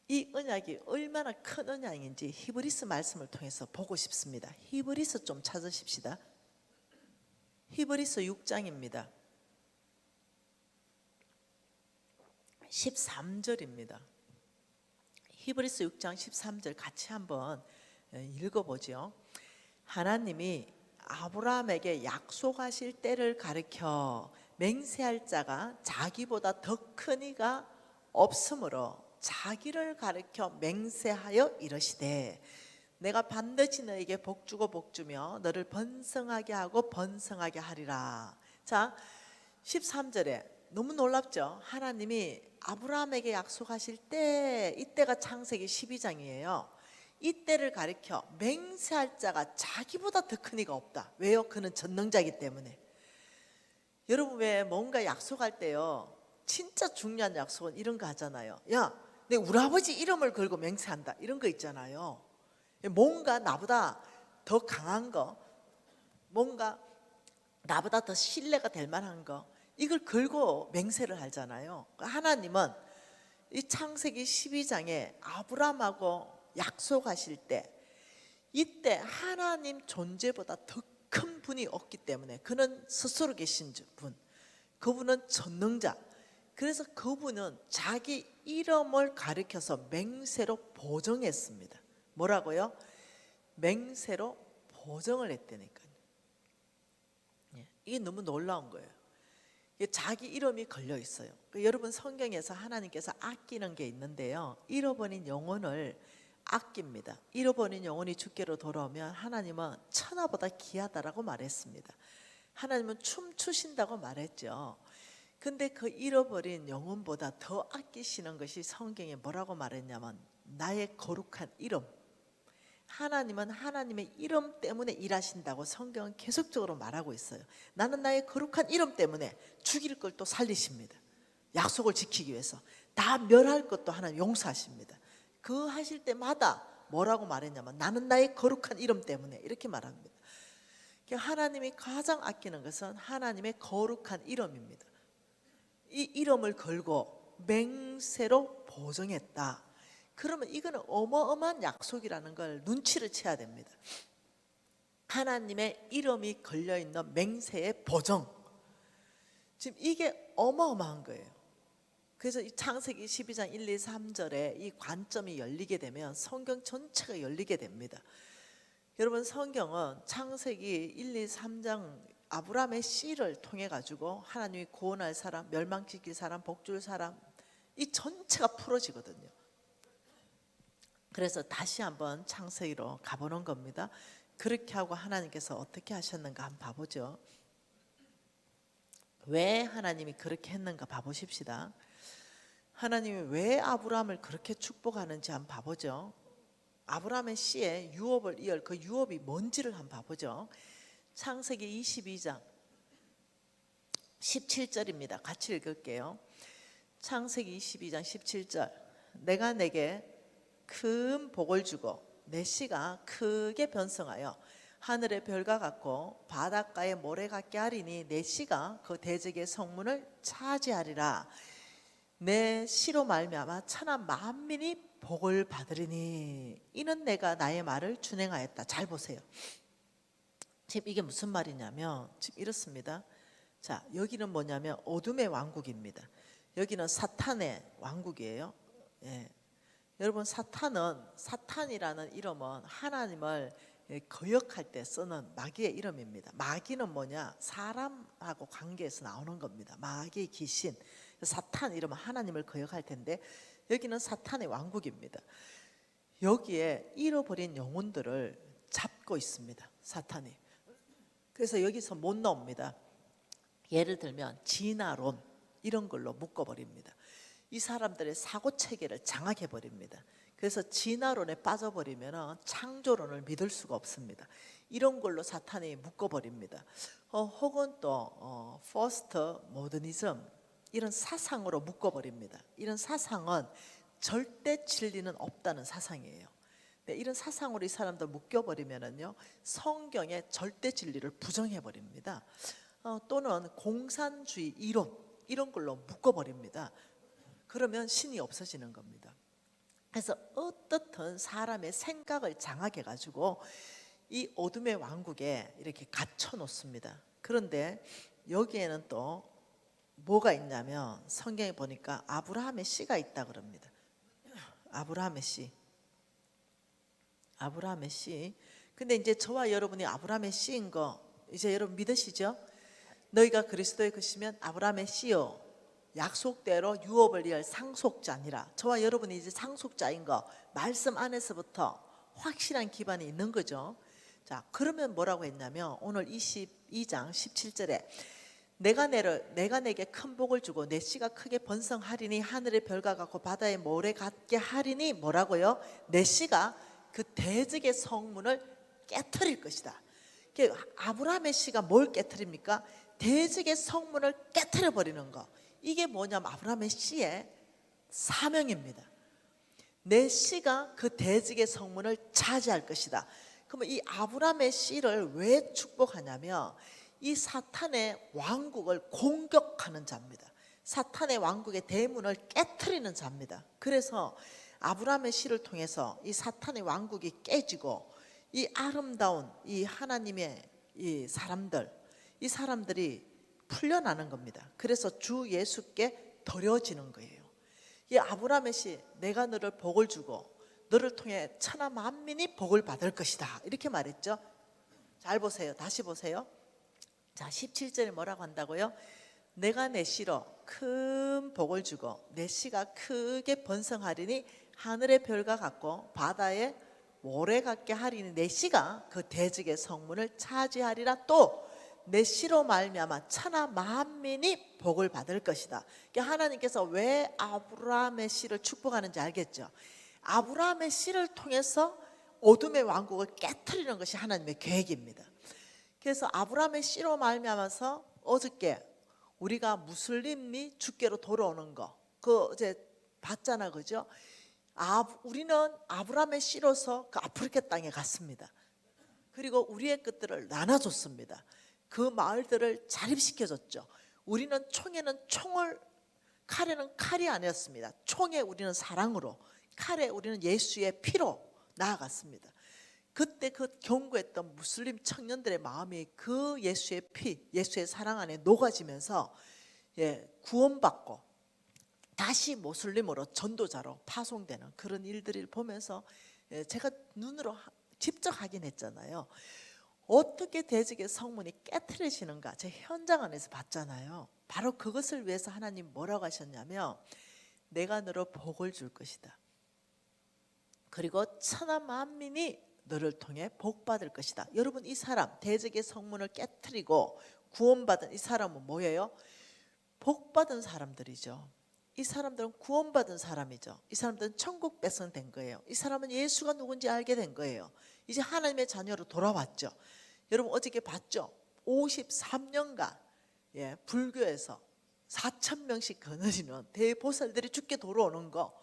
이 언약이 얼마나 큰 언약인지 히브리서 말씀을 통해서 보고 싶습니다. 히브리서 좀 찾으십시다. 히브리서 6장입니다. 13절입니다. 히브리서 6장 13절 같이 한번 읽어보죠. 하나님이 아브라함에게 약속하실 때를 가리켜 맹세할 자가 자기보다 더 큰 이가 없으므로 자기를 가리켜 맹세하여 이르시되 내가 반드시 너에게 복주고 복주며 너를 번성하게 하고 번성하게 하리라. 자, 13절에 너무 놀랍죠? 하나님이 아브라함에게 약속하실 때, 이때가 창세기 12장이에요. 이때를 가리켜 맹세할 자가 자기보다 더 큰 이가 없다. 왜요? 그는 전능자이기 때문에. 여러분 왜 뭔가 약속할 때요, 진짜 중요한 약속은 이런 거 하잖아요. 야, 내 우리 아버지 이름을 걸고 맹세한다. 이런 거 있잖아요. 뭔가 나보다 더 강한 거, 뭔가 나보다 더 신뢰가 될 만한 거, 이걸 걸고 맹세를 하잖아요. 하나님은 이 창세기 12장에 아브라함하고 약속하실 때, 이때 하나님 존재보다 더 큰 분이 없기 때문에, 그는 스스로 계신 분, 그분은 전능자. 그래서 그분은 자기 이름을 가리켜서 맹세로 보정했습니다. 뭐라고요? 맹세로 보정을 했다니까요. 이게 너무 놀라운 거예요. 자기 이름이 걸려 있어요. 여러분 성경에서 하나님께서 아끼는 게 있는데요, 잃어버린 영혼을 아낍니다. 잃어버린 영혼이 주께로 돌아오면 하나님은 천하보다 귀하다라고 말했습니다. 하나님은 춤추신다고 말했죠. 근데 그 잃어버린 영혼보다 더 아끼시는 것이 성경에 뭐라고 말했냐면 나의 거룩한 이름. 하나님은 하나님의 이름 때문에 일하신다고 성경은 계속적으로 말하고 있어요. 나는 나의 거룩한 이름 때문에 죽일 걸 또 살리십니다. 약속을 지키기 위해서 다 멸할 것도 하나님 용서하십니다. 그 하실 때마다 뭐라고 말했냐면 나는 나의 거룩한 이름 때문에 이렇게 말합니다. 하나님이 가장 아끼는 것은 하나님의 거룩한 이름입니다. 이 이름을 걸고 맹세로 보증했다. 그러면 이거는 어마어마한 약속이라는 걸 눈치를 채야 됩니다. 하나님의 이름이 걸려있는 맹세의 보증, 지금 이게 어마어마한 거예요. 그래서 이 창세기 12장 1, 2, 3절에 이 관점이 열리게 되면 성경 전체가 열리게 됩니다. 여러분, 성경은 창세기 1, 2, 3장 아브라함의 씨를 통해 가지고 하나님이 구원할 사람, 멸망시킬 사람, 복줄 사람, 이 전체가 풀어지거든요. 그래서 다시 한번 창세기로 가보는 겁니다. 그렇게 하고 하나님께서 어떻게 하셨는가 한번 봐보죠. 왜 하나님이 그렇게 했는가 봐보십시다. 하나님이 왜 아브라함을 그렇게 축복하는지 한번 봐보죠. 아브라함의 씨에 유업을 이을 그 유업이 뭔지를 한번 봐보죠. 창세기 22장 17절입니다. 같이 읽을게요. 창세기 22장 17절. 내가 내게 큰 복을 주고 내 씨가 크게 변성하여 하늘의 별과 같고 바닷가의 모래 같게 하리니 내 씨가 그 대적의 성문을 차지하리라. 내 씨로 말미암아 천하 만민이 복을 받으리니 이는 내가 나의 말을 준행하였다. 잘 보세요. 지금 이게 무슨 말이냐면 지금 이렇습니다. 자, 여기는 뭐냐면 어둠의 왕국입니다. 여기는 사탄의 왕국이에요. 예. 여러분, 사탄이라는 이름은 하나님을 거역할 때 쓰는 마귀의 이름입니다. 마귀는 뭐냐? 사람하고 관계에서 나오는 겁니다. 마귀, 귀신. 사탄 이름은 하나님을 거역할 텐데 여기는 사탄의 왕국입니다. 여기에 잃어버린 영혼들을 잡고 있습니다. 사탄이. 그래서 여기서 못 나옵니다. 예를 들면 진화론 이런 걸로 묶어버립니다. 이 사람들의 사고체계를 장악해버립니다. 그래서 진화론에 빠져버리면 창조론을 믿을 수가 없습니다. 이런 걸로 사탄이 묶어버립니다. 혹은 또 포스트 모더니즘 이런 사상으로 묶어버립니다. 이런 사상은 절대 진리는 없다는 사상이에요. 네, 이런 사상으로 이 사람들 묶여버리면은요 성경의 절대 진리를 부정해버립니다. 또는 공산주의 이론 이런 걸로 묶어버립니다. 그러면 신이 없어지는 겁니다. 그래서 어떻든 사람의 생각을 장악해 가지고 이 어둠의 왕국에 이렇게 갇혀 놓습니다. 그런데 여기에는 또 뭐가 있냐면 성경에 보니까 아브라함의 씨가 있다 그럽니다. 아브라함의 씨. 근데 이제 저와 여러분이 아브라함의 씨인 거 이제 여러분 믿으시죠? 너희가 그리스도의 것이면 아브라함의 씨요 약속대로 유업을 이을 상속자니라. 저와 여러분이 이제 상속자인 거 말씀 안에서부터 확실한 기반이 있는 거죠. 자, 그러면 뭐라고 했냐면 오늘 22장 17절에 내가 내게 큰 복을 주고 내 씨가 크게 번성하리니 하늘의 별과 같고 바다의 모래 같게 하리니 뭐라고요? 내 씨가 그 대적의 성문을 깨트릴 것이다. 아브라함의 씨가 뭘 깨트립니까? 대적의 성문을 깨트려 버리는 거. 이게 뭐냐면 아브라함의 씨의 사명입니다. 내 씨가 그 대적의 성문을 차지할 것이다. 그러면 이 아브라함의 씨를 왜 축복하냐면 이 사탄의 왕국을 공격하는 자입니다. 사탄의 왕국의 대문을 깨트리는 자입니다. 그래서 아브라함의 씨를 통해서 이 사탄의 왕국이 깨지고 이 아름다운 이 하나님의 이 사람들이 풀려나는 겁니다. 그래서 주 예수께 드려지는 거예요. 이 아브라함의 씨, 내가 너를 복을 주고 너를 통해 천하 만민이 복을 받을 것이다. 이렇게 말했죠. 잘 보세요. 다시 보세요. 자, 17절에 뭐라고 한다고요? 내가 내 씨로 큰 복을 주고 내 씨가 크게 번성하리니 하늘의 별과 같고 바다의 모래 같게 하리니 내 씨가 그 대적의 성문을 차지하리라. 또 내 씨로 말미암아 천하 만민이 복을 받을 것이다. 그러니까 하나님께서 왜 아브라함의 씨를 축복하는지 알겠죠? 아브라함의 씨를 통해서 어둠의 왕국을 깨트리는 것이 하나님의 계획입니다. 그래서 아브라함의 씨로 말미암아서 어저께 우리가 무슬림이 주께로 돌아오는 거, 그 이제 봤잖아, 그죠? 우리는 아브라함의 씨로서 그 아프리카 땅에 갔습니다. 그리고 우리의 끝들을 나눠줬습니다. 그 마을들을 자립시켜줬죠. 우리는 총에는 총을, 칼에는 칼이 아니었습니다. 총에 우리는 사랑으로, 칼에 우리는 예수의 피로 나아갔습니다. 그때 그 경고했던 무슬림 청년들의 마음이 그 예수의 피, 예수의 사랑 안에 녹아지면서 구원받고 다시 무슬림으로 전도자로 파송되는 그런 일들을 보면서 제가 눈으로 직접 확인했잖아요. 어떻게 대적의 성문이 깨트려지는가 제 현장 안에서 봤잖아요. 바로 그것을 위해서 하나님 뭐라고 하셨냐면 내가 너로 복을 줄 것이다. 그리고 천하 만민이 너를 통해 복 받을 것이다. 여러분, 이 사람 대적의 성문을 깨트리고 구원받은 이 사람은 뭐예요? 복 받은 사람들이죠. 이 사람들은 구원받은 사람이죠. 이 사람들은 천국 백성 된 거예요. 이 사람은 예수가 누군지 알게 된 거예요. 이제 하나님의 자녀로 돌아왔죠. 여러분 어저께 봤죠? 53년간 불교에서 4,000명씩 거느리는 대보살들이 죽게 돌아오는 거,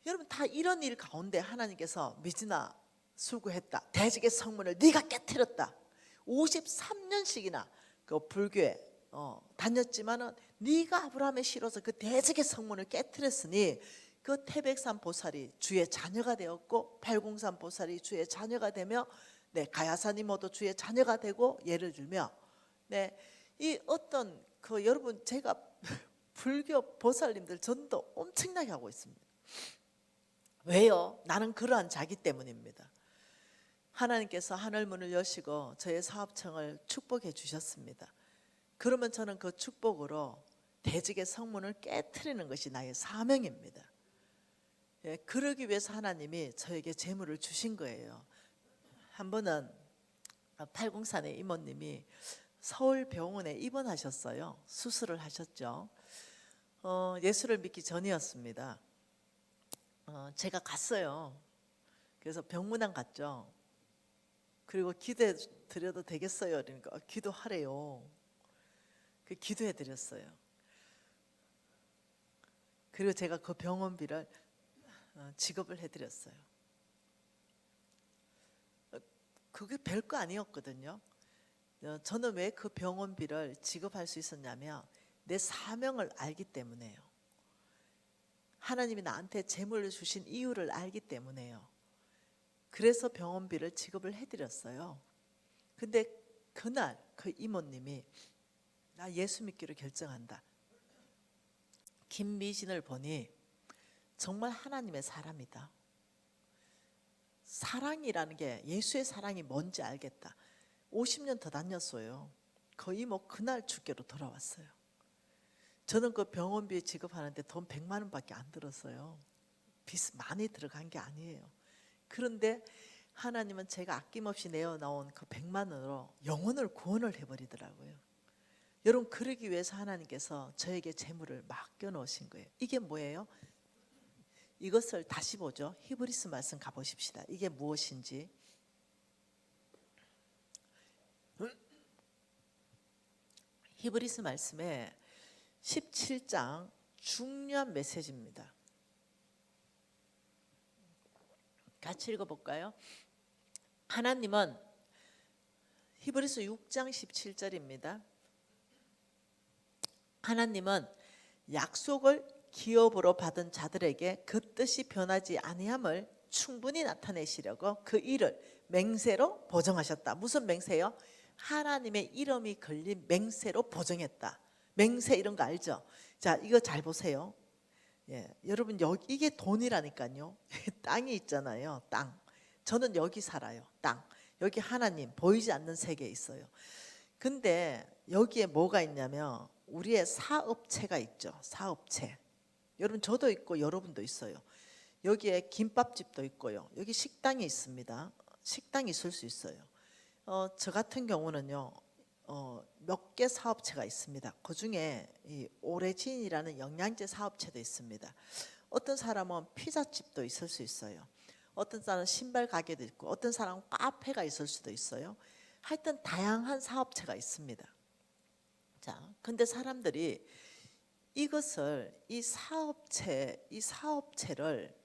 여러분 다 이런 일 가운데 하나님께서 미진아 수고했다. 대적의 성문을 네가 깨트렸다. 53년씩이나 그 불교에 다녔지만은 네가 아브라함의 씨로서 그 대적의 성문을 깨트렸으니 그 태백산 보살이 주의 자녀가 되었고 팔공산 보살이 주의 자녀가 되며 가야산 이모도 주의 자녀가 되고, 예를 들며 이 어떤 그 여러분 제가 불교 보살님들 전도 엄청나게 하고 있습니다. 왜요? 나는 그러한 자기 때문입니다. 하나님께서 하늘문을 여시고 저의 사업청을 축복해 주셨습니다. 그러면 저는 그 축복으로 대적의 성문을 깨트리는 것이 나의 사명입니다. 그러기 위해서 하나님이 저에게 재물을 주신 거예요. 한 번은 팔공산의 이모님이 서울병원에 입원하셨어요. 수술을 하셨죠. 예수를 믿기 전이었습니다. 제가 갔어요. 그래서 병문안 갔죠. 그리고 기도해 드려도 되겠어요? 그러니까 기도하래요. 그 기도해 드렸어요. 그리고 제가 그 병원비를 지급을 해드렸어요. 그게 별거 아니었거든요. 저는 왜 그 병원비를 지급할 수 있었냐면 내 사명을 알기 때문에요. 하나님이 나한테 재물을 주신 이유를 알기 때문에요. 그래서 병원비를 지급을 해드렸어요. 근데 그날 그 이모님이 나 예수 믿기로 결정한다. 김미진을 보니 정말 하나님의 사람이다. 사랑이라는 게, 예수의 사랑이 뭔지 알겠다. 50년 더 다녔어요. 거의 뭐 그날 주께로 돌아왔어요. 저는 그 병원비 지급하는데 돈 100만 원밖에 안 들었어요. 빚 많이 들어간 게 아니에요. 그런데 하나님은 제가 아낌없이 내어놓은 그 100만 원으로 영혼을 구원을 해버리더라고요. 여러분, 그러기 위해서 하나님께서 저에게 재물을 맡겨 놓으신 거예요. 이게 뭐예요? 이것을 다시 보죠. 히브리스 말씀 가보십시다. 이게 무엇인지. 히브리스 말씀에 17장 중요한 메시지입니다. 같이 읽어볼까요? 하나님은, 히브리서 6장 17절입니다. 하나님은 약속을 기업으로 받은 자들에게 그 뜻이 변하지 아니함을 충분히 나타내시려고 그 일을 맹세로 보정하셨다. 무슨 맹세요? 하나님의 이름이 걸린 맹세로 보정했다. 맹세 이런 거 알죠? 자, 이거 잘 보세요. 여러분 여기 이게 돈이라니까요. 땅이 있잖아요. 땅. 저는 여기 살아요. 땅. 여기 하나님 보이지 않는 세계에 있어요. 근데 여기에 뭐가 있냐면 우리의 사업체가 있죠. 사업체. 여러분 저도 있고 여러분도 있어요. 여기에 김밥집도 있고요. 여기 식당이 있습니다. 식당이 있을 수 있어요. 저 같은 경우는요. 몇 개 사업체가 있습니다. 그 중에 이 오레진이라는 영양제 사업체도 있습니다. 어떤 사람은 피자집도 있을 수 있어요. 어떤 사람은 신발 가게도 있고, 어떤 사람은 카페가 있을 수도 있어요. 하여튼 다양한 사업체가 있습니다. 자, 근데 사람들이 이것을 이 사업체를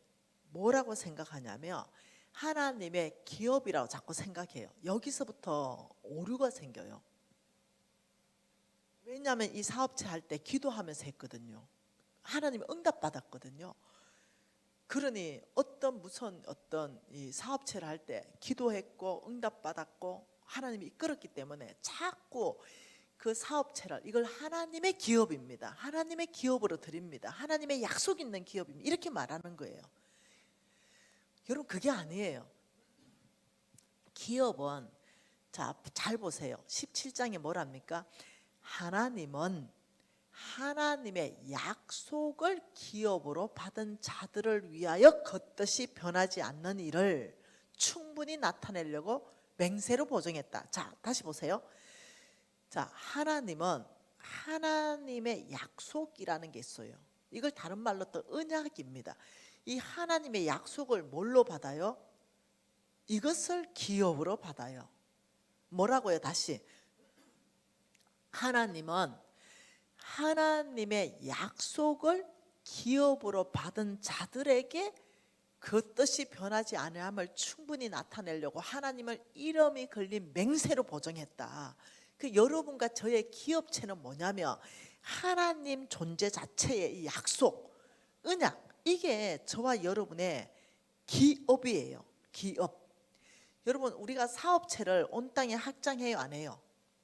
뭐라고 생각하냐면 하나님의 기업이라고 자꾸 생각해요. 여기서부터 오류가 생겨요. 왜냐하면 이 사업체 할 때 기도하면서 했거든요. 하나님 응답 받았거든요. 그러니 무슨 이 사업체를 할 때 기도했고 응답 받았고 하나님이 이끌었기 때문에 자꾸 그 사업체를 이걸 하나님의 기업입니다. 하나님의 기업으로 드립니다. 하나님의 약속 있는 기업입니다. 이렇게 말하는 거예요. 여러분 그게 아니에요. 기업은 잘 보세요. 17장에 뭐랍니까? 하나님은 하나님의 약속을 기업으로 받은 자들을 위하여 겉뜻이 변하지 않는 일을 충분히 나타내려고 맹세로 보정했다. 자, 다시 보세요. 자, 하나님은 하나님의 약속이라는 게 있어요. 이걸 다른 말로 또 언약입니다. 이 하나님의 약속을 뭘로 받아요? 이것을 기업으로 받아요. 뭐라고요? 다시. 하나님은 하나님의 약속을 기업으로 받은 자들에게 그 뜻이 변하지 아니함을 충분히 나타내려고 하나님을 이름이 걸린 맹세로 보정했다. 그 여러분과 저의 기업체는 뭐냐면 하나님 존재 자체의 이 약속, 언약, 이게 저와 여러분의 기업이에요. 기업. 여러분 우리가 사업체를 온 땅에 확장해요 안 해요?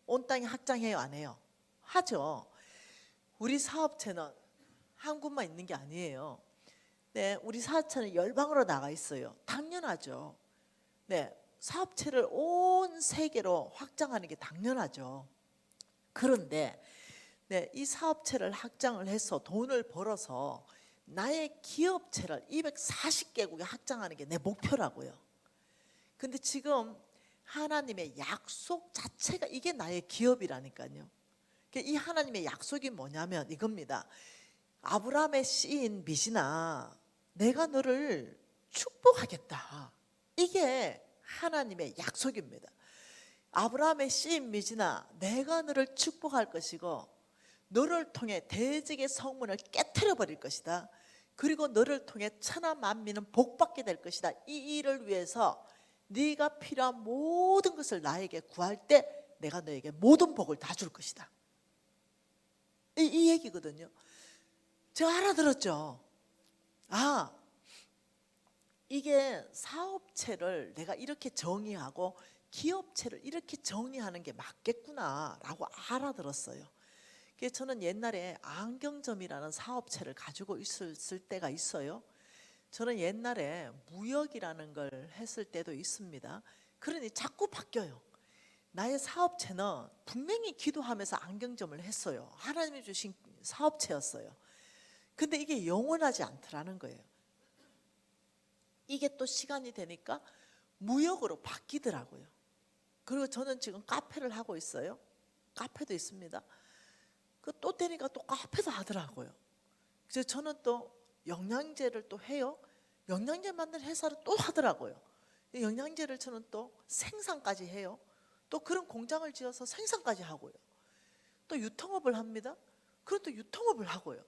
온 땅에 확장해요 안 해요? 하죠. 우리 사업체는 한 곳만 있는 게 아니에요. 네, 우리 사업체는 열방으로 나가 있어요. 당연하죠. 네, 사업체를 온 세계로 확장하는 게 당연하죠. 그런데 네, 이 사업체를 확장을 해서 돈을 벌어서 나의 기업체를 240개국에 확장하는 게 내 목표라고요. 근데 지금 하나님의 약속 자체가 이게 나의 기업이라니까요. 이 하나님의 약속이 뭐냐면 이겁니다. 아브라함의 씨인 미시나 내가 너를 축복하겠다. 이게 하나님의 약속입니다. 아브라함의 씨인 미시나 내가 너를 축복할 것이고 너를 통해 대적의 성문을 깨트려 버릴 것이다. 그리고 너를 통해 천하 만민은 복받게 될 것이다. 이 일을 위해서 네가 필요한 모든 것을 나에게 구할 때 내가 너에게 모든 복을 다 줄 것이다. 이 얘기거든요. 제가 알아들었죠. 아, 이게 사업체를 내가 이렇게 정의하고 기업체를 이렇게 정의하는 게 맞겠구나라고 알아들었어요. 그래서 저는 옛날에 안경점이라는 사업체를 가지고 있을 때가 있어요. 저는 옛날에 무역이라는 걸 했을 때도 있습니다. 그러니 자꾸 바뀌어요. 나의 사업체는 분명히 기도하면서 안경점을 했어요. 하나님이 주신 사업체였어요. 근데 이게 영원하지 않더라는 거예요. 이게 또 시간이 되니까 무역으로 바뀌더라고요. 그리고 저는 지금 카페를 하고 있어요. 카페도 있습니다. 그 또 되니까 또 카페도 하더라고요. 그래서 저는 또 영양제를 또 해요. 영양제 만드는 회사를 또 하더라고요. 영양제를 저는 또 생산까지 해요. 또 그런 공장을 지어서 생산까지 하고요. 또 유통업을 합니다. 그럼 또 유통업을 하고요.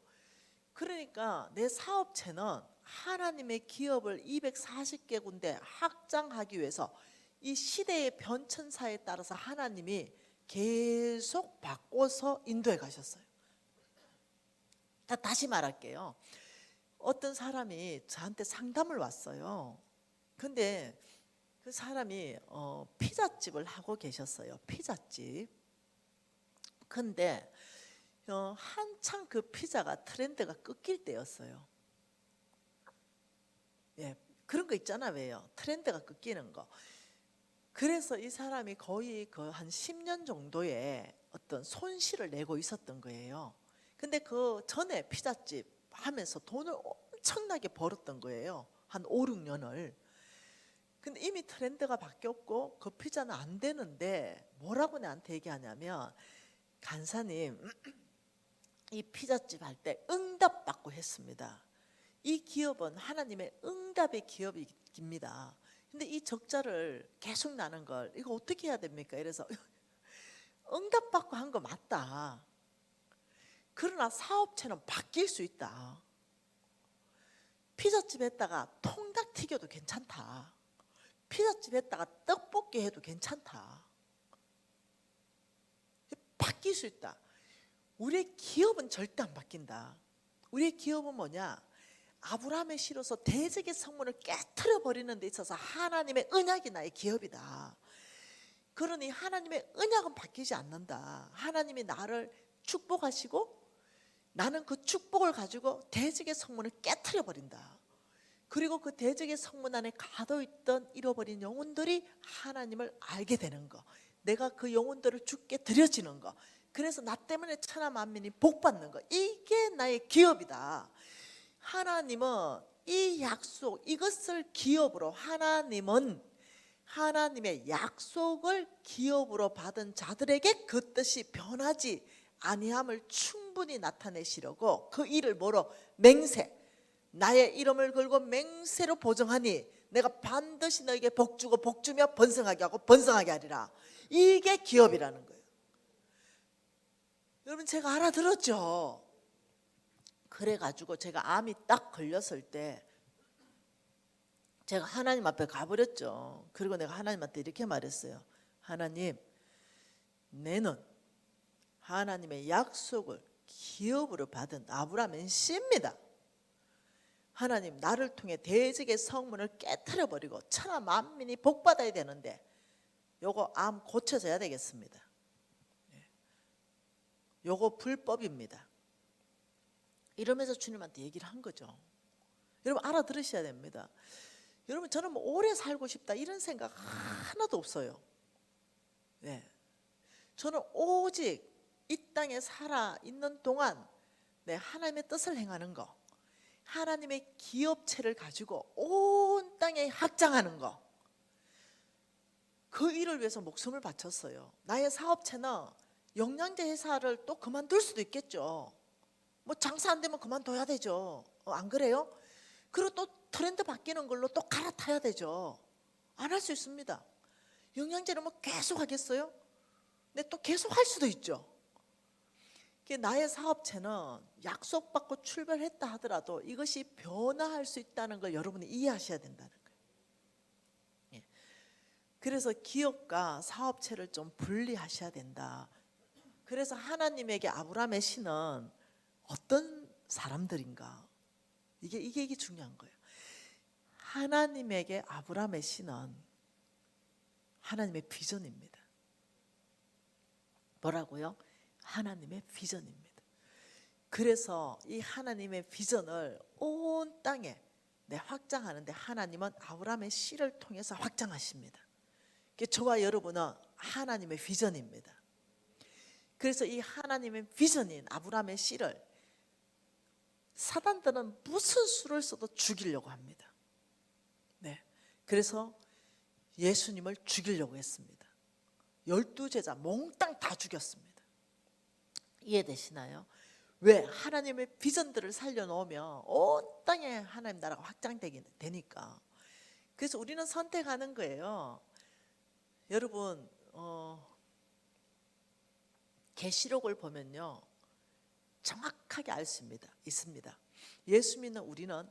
그러니까 내 사업체는 하나님의 기업을 240개 군데 확장하기 위해서 이 시대의 변천사에 따라서 하나님이 계속 바꿔서 인도해 가셨어요. 다시 말할게요. 어떤 사람이 저한테 상담을 왔어요. 근데 그 사람이 피자집을 하고 계셨어요. 피자집. 근데 한창 그 피자가 트렌드가 끊길 때였어요. 예, 그런 거 있잖아. 왜요? 트렌드가 끊기는 거. 그래서 이 사람이 거의 그 한 10년 정도의 어떤 손실을 내고 있었던 거예요. 근데 그 전에 피자집 하면서 돈을 엄청나게 벌었던 거예요. 한 5, 6년을. 근데 이미 트렌드가 바뀌었고 그 피자는 안 되는데 뭐라고 나한테 얘기하냐면, 간사님 이 피자집 할 때 응답받고 했습니다. 이 기업은 하나님의 응답의 기업입니다. 근데 이 적자를 계속 나는 걸 이거 어떻게 해야 됩니까? 이래서 응답받고 한 거 맞다. 그러나 사업체는 바뀔 수 있다. 피자집 했다가 통닭 튀겨도 괜찮다. 피자집 했다가 떡볶이 해도 괜찮다. 바뀔 수 있다. 우리의 기업은 절대 안 바뀐다. 우리의 기업은 뭐냐? 아브라함의 씨로서 대적의 성문을 깨트려 버리는 데 있어서 하나님의 언약이 나의 기업이다. 그러니 하나님의 언약은 바뀌지 않는다. 하나님이 나를 축복하시고 나는 그 축복을 가지고 대적의 성문을 깨트려 버린다. 그리고 그 대적의 성문 안에 가둬있던 잃어버린 영혼들이 하나님을 알게 되는 거, 내가 그 영혼들을 주께 드려지는 거, 그래서 나 때문에 천하 만민이 복받는 거, 이게 나의 기업이다. 하나님은 이 약속, 이것을 기업으로, 하나님은 하나님의 약속을 기업으로 받은 자들에게 그 뜻이 변하지 아니함을 충분히 나타내시려고 그 일을 뭐로? 맹세, 나의 이름을 걸고 맹세로 보증하니 내가 반드시 너에게 복주고 복주며 번성하게 하고 번성하게 하리라. 이게 기업이라는 거예요. 여러분, 제가 알아들었죠? 그래가지고 제가 암이 딱 걸렸을 때 제가 하나님 앞에 가버렸죠. 그리고 내가 하나님한테 이렇게 말했어요. 하나님, 내는 하나님의 약속을 기업으로 받은 아브라함의 씨입니다. 하나님, 나를 통해 대적의 성문을 깨트려 버리고 천하 만민이 복받아야 되는데 요거 암 고쳐져야 되겠습니다. 요거 불법입니다. 이러면서 주님한테 얘기를 한 거죠. 여러분, 알아들으셔야 됩니다. 여러분, 저는 뭐 오래 살고 싶다 이런 생각 하나도 없어요. 네. 저는 오직 이 땅에 살아 있는 동안 하나님의 뜻을 행하는 거, 하나님의 기업체를 가지고 온 땅에 확장하는 거, 그 일을 위해서 목숨을 바쳤어요. 나의 사업체는 영양제 회사를 또 그만둘 수도 있겠죠. 뭐 장사 안 되면 그만둬야 되죠. 안 그래요? 그리고 또 트렌드 바뀌는 걸로 또 갈아타야 되죠. 안 할 수 있습니다. 영양제는 뭐 계속 하겠어요? 근데 또 계속 할 수도 있죠. 나의 사업체는 약속받고 출발했다 하더라도 이것이 변화할 수 있다는 걸 여러분이 이해하셔야 된다는 거예요. 그래서 기업과 사업체를 좀 분리하셔야 된다. 그래서 하나님에게 아브라함의 씨는 어떤 사람들인가? 이게 중요한 거예요. 하나님에게 아브라함의 씨는 하나님의 비전입니다. 뭐라고요? 하나님의 비전입니다. 그래서 이 하나님의 비전을 온 땅에 확장하는데 하나님은 아브라함의 씨를 통해서 확장하십니다. 저와 여러분은 하나님의 비전입니다. 그래서 이 하나님의 비전인 아브라함의 씨를 사단들은 무슨 수를 써도 죽이려고 합니다. 그래서 예수님을 죽이려고 했습니다. 12제자 몽땅 다 죽였습니다. 이해되시나요? 왜? 하나님의 비전들을 살려놓으면 온 땅에 하나님 나라가 확장되니까. 그래서 우리는 선택하는 거예요. 여러분, 계시록을 보면요, 정확하게 알 수 있습니다. 예수 믿는 우리는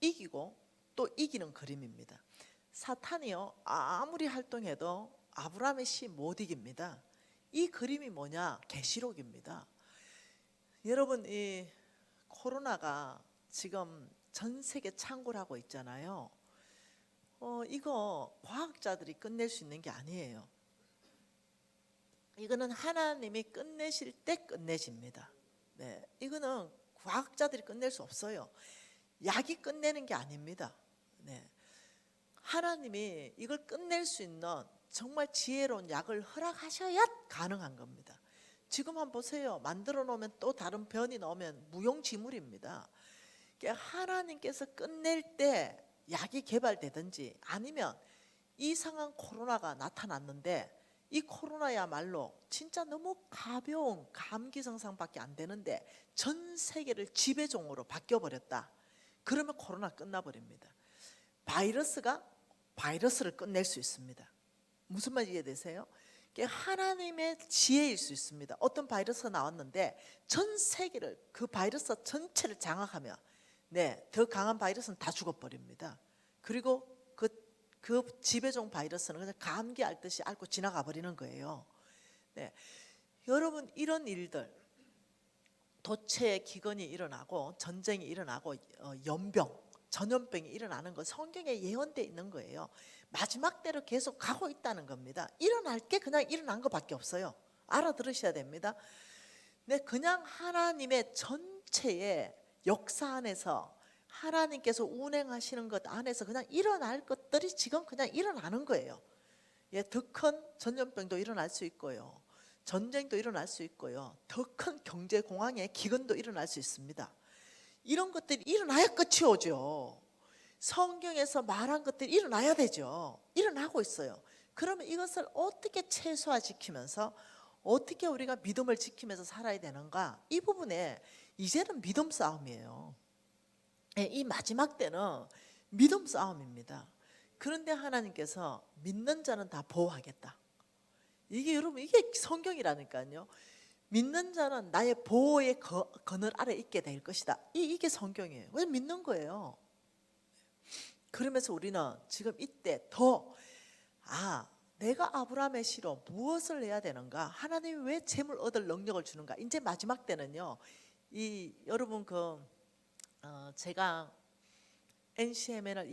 이기고 또 이기는 그림입니다. 사탄이요, 아무리 활동해도 아브라함의 씨 못 이깁니다. 이 그림이 뭐냐? 계시록입니다. 여러분, 이 코로나가 지금 전 세계 창궐 하고 있잖아요. 이거 과학자들이 끝낼 수 있는 게 아니에요. 이거는 하나님이 끝내실 때 끝내집니다. 이거는 과학자들이 끝낼 수 없어요. 약이 끝내는 게 아닙니다. 하나님이 이걸 끝낼 수 있는 정말 지혜로운 약을 허락하셔야 가능한 겁니다. 지금 한번 보세요. 만들어 놓으면 또 다른 변이 나오면 무용지물입니다. 하나님께서 끝낼 때 약이 개발되든지 아니면 이상한 코로나가 나타났는데 이 코로나야말로 진짜 너무 가벼운 감기 증상밖에 안 되는데 전 세계를 지배종으로 바뀌어버렸다. 그러면 코로나 끝나버립니다. 바이러스가 바이러스를 끝낼 수 있습니다. 무슨 말인지 이해되세요? 이게 하나님의 지혜일 수 있습니다. 어떤 바이러스가 나왔는데 전 세계를 그 바이러스 전체를 장악하면 더 강한 바이러스는 다 죽어버립니다. 그리고 그 지배종 바이러스는 그냥 감기 앓듯이 앓고 지나가 버리는 거예요. 여러분 이런 일들 도체의 기근이 일어나고 전쟁이 일어나고 연병, 전염병이 일어나는 건 성경에 예언되어 있는 거예요. 마지막 때로 계속 가고 있다는 겁니다. 일어날 게 그냥 일어난 것밖에 없어요. 알아들으셔야 됩니다. 그냥 하나님의 전체의 역사 안에서 하나님께서 운행하시는 것 안에서 그냥 일어날 것들이 지금 그냥 일어나는 거예요. 더 큰 전염병도 일어날 수 있고요. 전쟁도 일어날 수 있고요. 더 큰 경제 공황의 기근도 일어날 수 있습니다. 이런 것들이 일어나야 끝이 오죠. 성경에서 말한 것들이 일어나야 되죠. 일어나고 있어요. 그러면 이것을 어떻게 최소화시키면서 어떻게 우리가 믿음을 지키면서 살아야 되는가? 이 부분에 이제는 믿음 싸움이에요. 이 마지막 때는 믿음 싸움입니다. 그런데 하나님께서 믿는 자는 다 보호하겠다. 이게 여러분 이게 성경이라니까요. 믿는 자는 나의 보호의 그늘 아래 있게 될 것이다. 이게 성경이에요. 왜 믿는 거예요? 그러면서 우리는 지금 이때 더 내가 아브라함의 씨로 무엇을 해야 되는가? 하나님이 왜 재물 얻을 능력을 주는가? 이제 마지막 때는요. 여러분 제가 NCMN을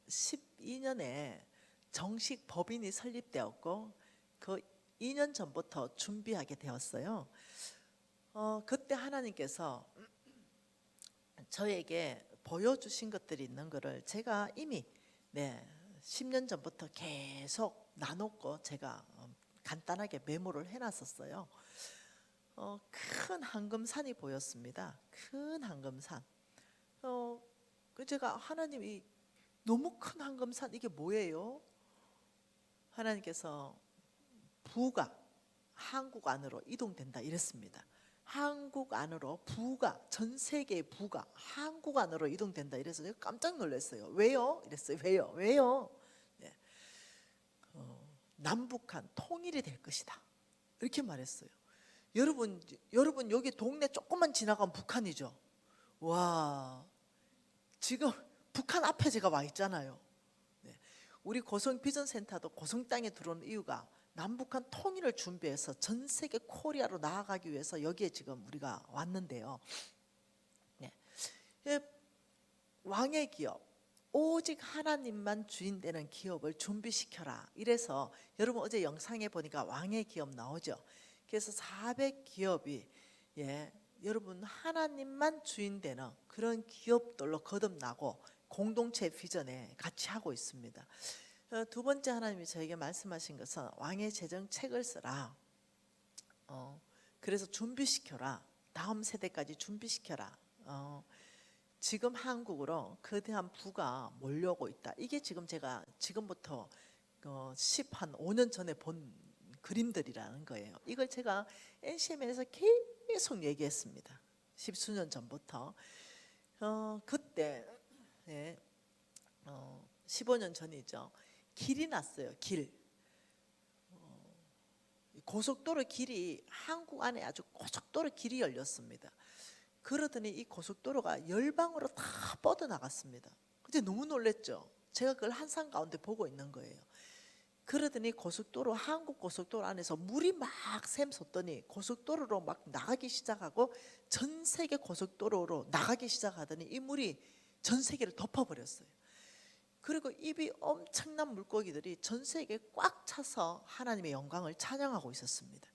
2012년에 정식 법인이 설립되었고 그 2년 전부터 준비하게 되었어요. 그때 하나님께서 저에게 보여주신 것들이 있는 것을 제가 이미 10년 전부터 계속 나눴고 제가 간단하게 메모를 해놨었어요. 큰 황금산이 보였습니다. 큰 황금산. 제가 하나님이 너무 큰 황금산 이게 뭐예요? 하나님께서 부가 한국 안으로 이동된다 이랬습니다. 한국 안으로 부가 전 세계의 부가 한국 안으로 이동된다 이래서 제가 깜짝 놀랐어요. 왜요? 이랬어요. 왜요? 남북한 통일이 될 것이다. 이렇게 말했어요. 여러분 여기 동네 조금만 지나가면 북한이죠. 와, 지금 북한 앞에 제가 와 있잖아요. 우리 고성 비전센터도 고성 땅에 들어오는 이유가 남북한 통일을 준비해서 전 세계 코리아로 나아가기 위해서 여기에 지금 우리가 왔는데요. 왕의 기업, 오직 하나님만 주인 되는 기업을 준비시켜라. 이래서 여러분 어제 영상에 보니까 왕의 기업 나오죠. 그래서 400기업이 여러분 하나님만 주인 되는 그런 기업들로 거듭나고 공동체 비전에 같이 하고 있습니다. 두 번째 하나님이 저에게 말씀하신 것은 왕의 재정책을 쓰라. 그래서 준비시켜라. 다음 세대까지 준비시켜라. 지금 한국으로 거대한 부가 몰려오고 있다. 이게 지금 제가 지금부터 5년 전에 본 그림들이라는 거예요. 이걸 제가 NCM에서 계속 얘기했습니다. 10수년 전부터. 그때 15년 전이죠. 길이 났어요. 고속도로 길이 한국 안에 아주 고속도로 길이 열렸습니다. 그러더니 이 고속도로가 열방으로 다 뻗어나갔습니다. 그때 너무 놀랬죠. 제가 그걸 한산 가운데 보고 있는 거예요. 그러더니 한국 고속도로 안에서 물이 막 샘솟더니 고속도로로 막 나가기 시작하고 전 세계 고속도로로 나가기 시작하더니 이 물이 전 세계를 덮어버렸어요. 그리고 입이 엄청난 물고기들이 전 세계에 꽉 차서 하나님의 영광을 찬양하고 있었습니다.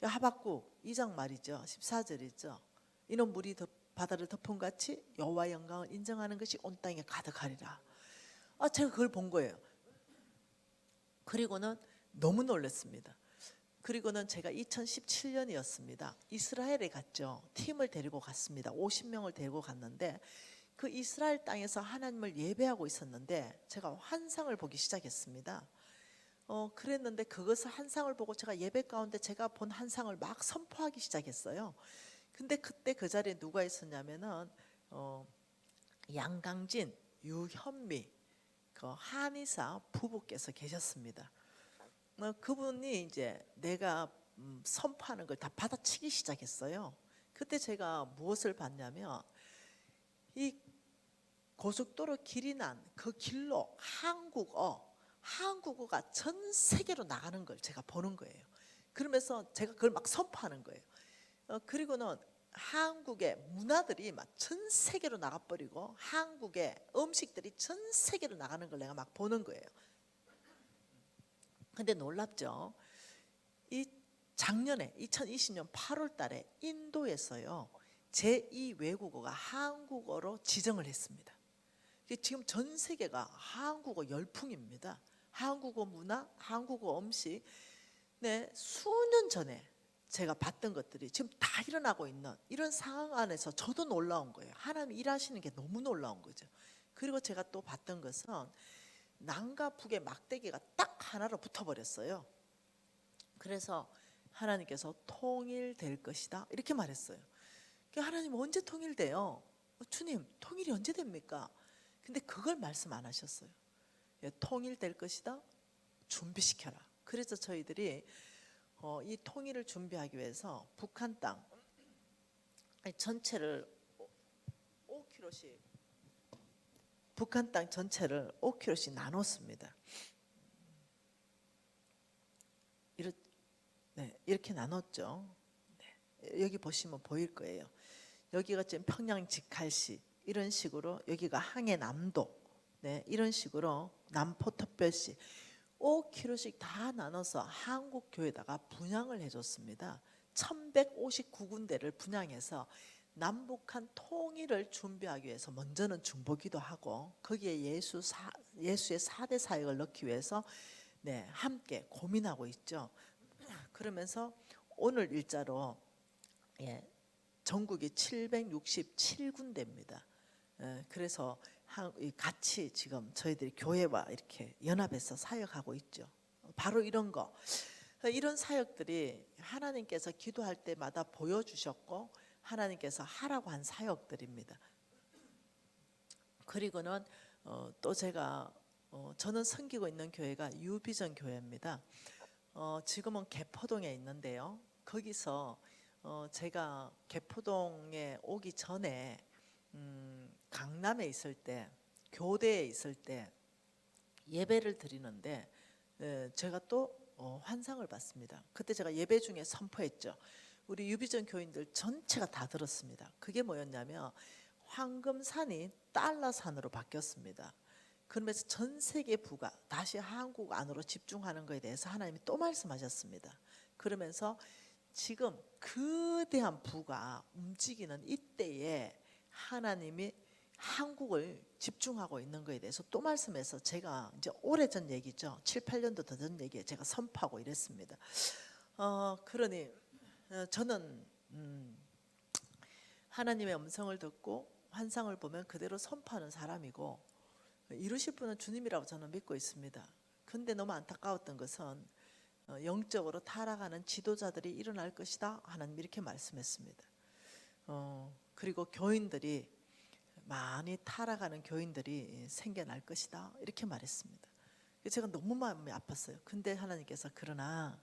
하박국 2장 말이죠. 14절이죠. 이는 물이 바다를 덮은 같이 여호와의 영광을 인정하는 것이 온 땅에 가득하리라. 제가 그걸 본 거예요. 그리고는 너무 놀랐습니다. 그리고는 제가 2017년이었습니다. 이스라엘에 갔죠. 팀을 데리고 갔습니다. 50명을 데리고 갔는데 그 이스라엘 땅에서 하나님을 예배하고 있었는데 제가 환상을 보기 시작했습니다. 그랬는데 그것을 환상을 보고 제가 예배 가운데 제가 본 환상을 막 선포하기 시작했어요. 근데 그때 그 자리에 누가 있었냐면은 양강진, 유현미, 그 한의사 부부께서 계셨습니다. 그분이 이제 내가 선포하는 걸 다 받아치기 시작했어요. 그때 제가 무엇을 봤냐면 이 고속도로 길이 난 그 길로 한국어가 전 세계로 나가는 걸 제가 보는 거예요. 그러면서 제가 그걸 막 선포하는 거예요. 그리고는 한국의 문화들이 막 전 세계로 나가버리고 한국의 음식들이 전 세계로 나가는 걸 내가 막 보는 거예요. 근데 놀랍죠. 이 작년에 2020년 8월 달에 인도에서요. 제2 외국어가 한국어로 지정을 했습니다. 지금 전 세계가 한국어 열풍입니다. 한국어 문화, 한국어 음식. 네, 수년 전에 제가 봤던 것들이 지금 다 일어나고 있는 이런 상황 안에서 저도 놀라운 거예요. 하나님 일하시는 게 너무 놀라운 거죠. 그리고 제가 또 봤던 것은 남과 북의 막대기가 딱 하나로 붙어버렸어요. 그래서 하나님께서 통일될 것이다 이렇게 말했어요. 하나님 언제 통일돼요? 주님 통일이 언제 됩니까? 근데 그걸 말씀 안 하셨어요. 통일될 것이다. 준비시켜라. 그래서 저희들이 이 통일을 준비하기 위해서 북한 땅 전체를 5km씩 북한 땅 전체를 5km씩 나눴습니다. 이렇게 나눴죠. 네, 여기 보시면 보일 거예요. 여기가 지금 평양 직할시 이런 식으로 여기가 항해남도 네, 이런 식으로 남포특별시 5km씩 다 나눠서 한국 교회에다가 분양을 해줬습니다. 1159군데를 분양해서 남북한 통일을 준비하기 위해서 먼저는 중보기도 하고 거기에 예수의 4대 사역을 넣기 위해서 네, 함께 고민하고 있죠. 그러면서 오늘 일자로 전국이 767군데입니다. 그래서 같이 지금 저희들이 교회와 이렇게 연합해서 사역하고 있죠. 바로 이런 거, 이런 사역들이 하나님께서 기도할 때마다 보여주셨고 하나님께서 하라고 한 사역들입니다. 그리고는 또 제가 저는 섬기고 있는 교회가 유비전 교회입니다. 지금은 개포동에 있는데요. 거기서 제가 개포동에 오기 전에 강남에 있을 때 교대에 있을 때 예배를 드리는데 제가 또 환상을 봤습니다. 그때 제가 예배 중에 선포했죠. 우리 유비전 교인들 전체가 다 들었습니다. 그게 뭐였냐면 황금산이 달러산으로 바뀌었습니다. 그러면서 전 세계 부가 다시 한국 안으로 집중하는 것에 대해서 하나님이 또 말씀하셨습니다. 그러면서 지금 거대한 부가 움직이는 이때에 하나님이 한국을 집중하고 있는 것에 대해서 또 말씀해서 제가 이제 오래전 얘기죠. 7, 8년도 더 전 얘기에 제가 선포하고 이랬습니다. 그러니 저는 하나님의 음성을 듣고 환상을 보면 그대로 선포하는 사람이고 이루실 분은 주님이라고 저는 믿고 있습니다. 근데 너무 안타까웠던 것은 영적으로 타락하는 지도자들이 일어날 것이다. 하나님 이렇게 말씀했습니다. 그리고 교인들이 많이 타락하는 교인들이 생겨날 것이다. 이렇게 말했습니다. 제가 너무 마음이 아팠어요. 근데 하나님께서 그러나